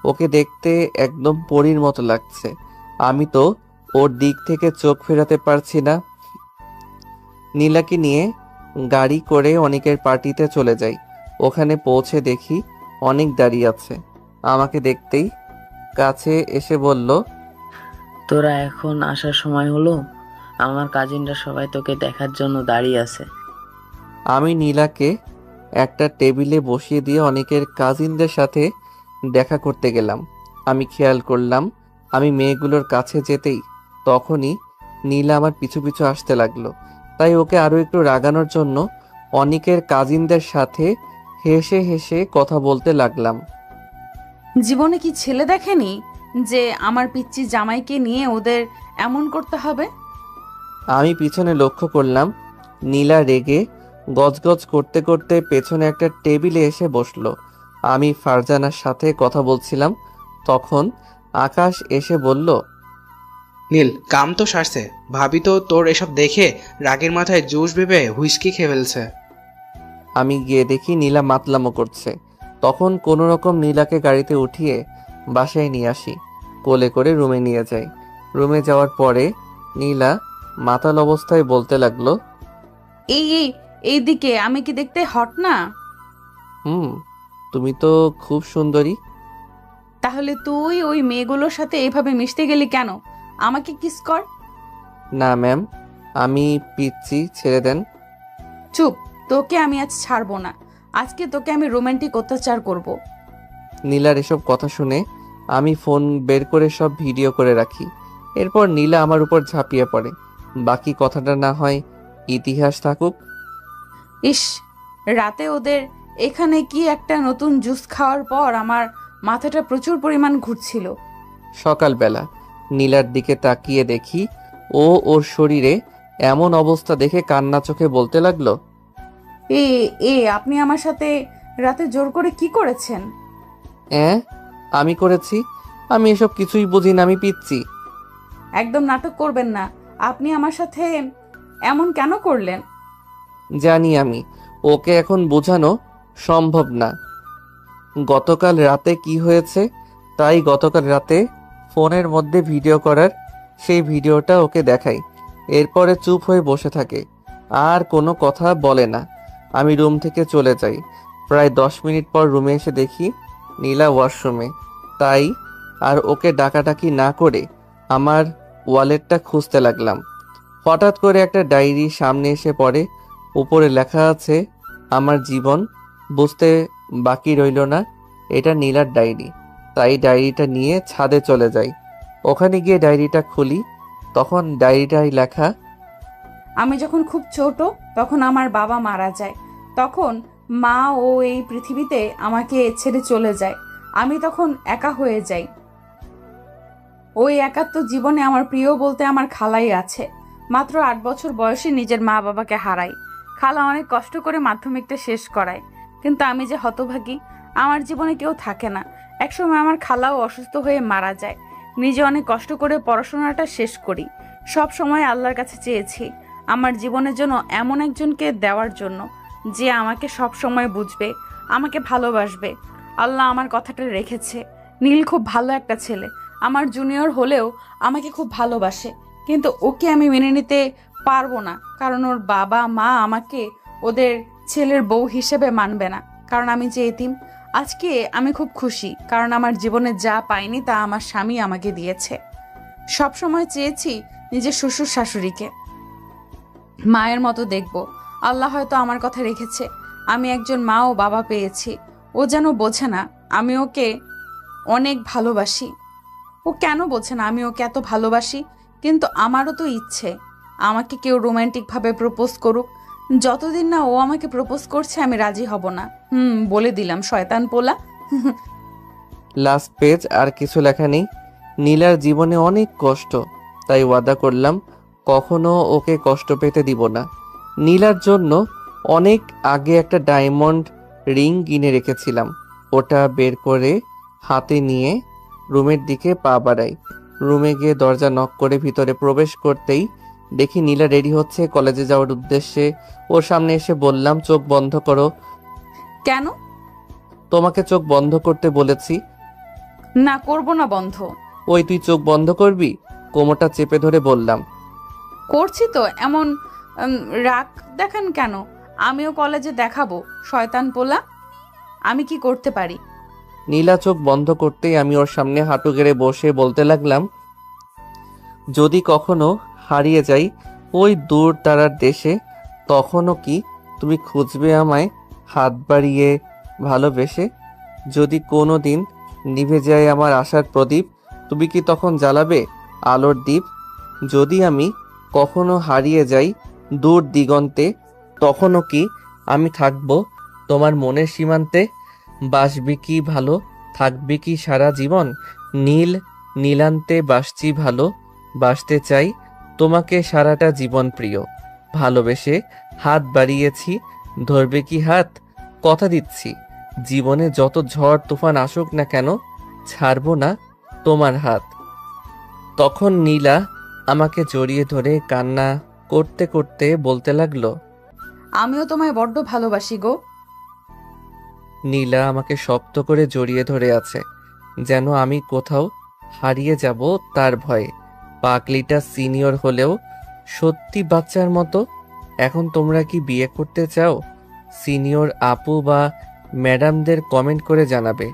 ওকে দেখতে একদম পরীর মতো লাগছে। আমি তো ওর দিক থেকে চোখ ফেরাতে পারছি না। নীলাকে নিয়ে গাড়ি করে অনেকের পার্টিতে চলে যাই। ওখানে পৌঁছে দেখি অনেক দাঁড়িয়ে আছে। আমাকে দেখতেই কাছে এসে বলল, তোরা এখন আসার সময় হলো? আমার কাজিনরা সবাই তোকে দেখার জন্য দাঁড়িয়ে আছে। আমি নীলাকে একটা টেবিলে বসিয়ে দিয়ে অনেকের কাজিনদের সাথে দেখা করতে গেলাম। আমি খেয়াল করলাম আমি মেয়েগুলোর কাছে যেতেই তখনই নীলা আমার পিছু পিছু আসতে লাগলো। তাই ওকে আরো একটু রাগানোর জন্য অনেকের কাজিনদের সাথে হেসে হেসে কথা বলতে লাগলাম। জীবনে কি ছেলে দেখেনি যে আমার পিচ্চি জামাইকে নিয়ে ওদের এমন করতে হবে? আমি পিছনে লক্ষ্য করলাম নীলা রেগে গজগজ করতে করতে পেছনে একটা টেবিলে এসে বসলো। আমি ফারজানার সাথে কথা বলছিলাম, তখন আকাশ এসে বলল, নীল, কাম তো সারছে। ভাবি তো তোর এসব দেখে রাগের মাথায় জুস ভেবে হুইস্কি খেয়ে ফেলছে। আমি গিয়ে দেখি নীলা মাতলামো করছে। তখন কোনো রকম নীলাকে গাড়িতে উঠিয়ে বাসায় নিয়ে আসি, কোলে করে রুমে নিয়ে যাই। রুমে যাওয়ার পরে নীলা মাতাল অবস্থায় বলতে লাগলো, এইদিকে, আমি কি দেখতে হট না? তুমি তো খুব সুন্দরী। তাহলে তুই ওই মেয়েগুলোর সাথে এইভাবে মিশতে গেলি কেন? আমাকে কিস কর। না ম্যাম, আমি পিচ্ছি, ছেড়ে দেন। চুপ, তোকে আমি আজ ছাড়বো না। আজকে তোকে আমি রোমান্টিক অত্যাচার করব। নীলার এসব কথা শুনে আমি ফোন বের করে সব ভিডিও করে রাখি। এরপর নীলা আমার উপর ঝাঁপিয়ে পড়ে। বাকি কথাটা না হয় ইতিহাস থাকুক। ইস, রাতে ওদের এখানে কি একটা নতুন জুস খাওয়ার পর আমার মাথাটা প্রচুর পরিমাণ ঘুরছিল। সকালবেলা নীলার দিকে তাকিয়ে দেখি ওর শরীরে এমন অবস্থা দেখে কান্না চোখে বলতে লাগলো, আপনি আমার সাথে রাতে জোর করে কি করেছেন? আমি করেছি? আমি এসব কিছুই বুঝি না, আমি পিচ্ছি। একদম নাটক করবেন না। আপনি আমার সাথে এমন কেন করলেন? জানি আমি, ওকে এখন বোঝানো সম্ভব না। গতকাল রাতে কি হয়েছে তাই গতকাল রাতে ফোনের মধ্যে ভিডিও করার সেই ভিডিওটা ওকে দেখাই। এরপরে চুপ হয়ে বসে থাকে, আর কোনো কথা বলে না। আমি রুম থেকে চলে যাই। প্রায় 10 মিনিট পর রুমে এসে দেখি নীলা ওয়াশরুমে, তাই আর ওকে ডাকাডাকি না করে আমার ওয়ালেটটা খুঁজতে লাগলাম। হঠাৎ করে একটা ডায়েরি সামনে এসে পড়ে। উপরে লেখা আছে আমার জীবন। বুঝতে বাকি রইল না এটা নীলার ডায়েরি। তাই ডায়েরিটা নিয়ে ছাদে চলে যাই। ওখানে গিয়ে ডায়েরিটা খুলি, তখন ডায়েরিটায় লেখা, আমি যখন খুব ছোট তখন আমার বাবা মারা যায়। তখন মা ও এই পৃথিবীতে আমাকে ছেড়ে চলে যায়। আমি তখন একা হয়ে যাই। ওই একাত্ম জীবনে আমার প্রিয় বলতে আমার খালাই আছে। মাত্র 8 বছর বয়সে নিজের মা বাবাকে হারাই। খালা অনেক কষ্ট করে মাধ্যমিকটা শেষ করায়, কিন্তু আমি যে হতভাগী, আমার জীবনে কেউ থাকে না। একসময় আমার খালাও অসুস্থ হয়ে মারা যায়। নিজে অনেক কষ্ট করে পড়াশোনাটা শেষ করি। সব সময় আল্লাহর কাছে চেয়েছি আমার জীবনের জন্য এমন একজনকে দেওয়ার জন্য যে আমাকে সব সময় বুঝবে, আমাকে ভালোবাসবে। আল্লাহ আমার কথাটা রেখেছে। নীল খুব ভালো একটা ছেলে, আমার জুনিয়র হলেও আমাকে খুব ভালোবাসে, কিন্তু ওকে আমি মেনে নিতে পারবো না, কারণ ওর বাবা মা আমাকে ওদের ছেলের বউ হিসেবে মানবে না, কারণ আমি যে এতিম। আজকে আমি খুব খুশি, কারণ আমার জীবনে যা পাইনি তা আমার স্বামী আমাকে দিয়েছে। সব সময় চেয়েছি নিজের শ্বশুর শাশুড়িকে মায়ের মতো দেখব। আল্লাহ হয়তো আমার কথা রেখেছে। আমি একজন মা ও বাবা পেয়েছি। ও যেন বোঝে না আমি ওকে অনেক ভালোবাসি। ও কেন বোঝে না আমি ওকে এত ভালোবাসি? কিন্তু আমারও তো ইচ্ছে আমাকে কেউ রোমান্টিকভাবে প্রপোজ করুক। যতদিন না ও আমাকে প্রপোজ করছে আমি রাজি হব না। বলে দিলাম, শয়তান পোলা। লাস্ট পেজ, আর কিছু লেখা নেই। নীলার জীবনে অনেক কষ্ট, তাই ওয়াদা করলাম কখনো ওকে কষ্ট পেতে দিব না। নীলার জন্য অনেক আগে একটা ডায়মন্ড রিং কিনে রেখেছিলাম। ওটা বের করে হাতে নিয়ে রুমের দিকে পা বাড়াই। রুমে গিয়ে দরজা নক করে ভিতরে প্রবেশ করতেই দেখি নীলা রেডি হচ্ছে কলেজে যাওয়ার উদ্দেশ্যে। ওর সামনে এসে বললাম, চোখ বন্ধ করো। কেন? তোমাকে চোখ বন্ধ করতে বলেছি। না, করব না বন্ধ। ওই তুই চোখ বন্ধ করবি? কোমরটা চেপে ধরে বললাম। করছি তো। এমন রাগ দেখান কেন? আমিও কলেজে দেখাবো, শয়তান পোলা। আমি কি করতে পারি? নীলা চোখ বন্ধ করতেই আমি ওর সামনে হাঁটু গেড়ে বসে বলতে লাগলাম, যদি কখনো হারিয়ে যাই ওই দূর তারার দেশে, তখনও কি তুমি খুঁজবে আমায় হাত বাড়িয়ে ভালোবেসে? যদি কোনো দিন নিভে যায় আমার আশার প্রদীপ, তুমি কি তখন জ্বালাবে আলোর দ্বীপ? যদি আমি কখনো হারিয়ে যাই দূর দিগন্তে, তখনও কি আমি থাকবো তোমার মনের সীমান্তে? বাসবি কি ভালো, থাকবি কি সারা জীবন? নীল নীলান্তে বাসছি ভালো, বাসতে চাই তোমাকে সারাটা জীবন প্রিয়। ভালোবেসে হাত বাড়িয়েছি, ধরবে কি হাত? কথা দিচ্ছি জীবনে যত ঝড় তুফান আসুক না কেন, ছাড়বো না তোমার হাত। তখন নীলা আমাকে জড়িয়ে ধরে কান্না করতে করতে বলতে লাগলো, আমিও তোমায় বড্ড ভালোবাসি গো। নীলা আমাকে শক্ত করে জড়িয়ে ধরে আছে, যেন আমি কোথাও হারিয়ে যাব তার ভয়ে। পাগলিটা সিনিয়র হলেও সত্যি বাচ্চার মতো। এখন তোমরা কি বিয়ে করতে চাও? সিনিয়র আপু বা ম্যাডামদের কমেন্ট করে জানাবে।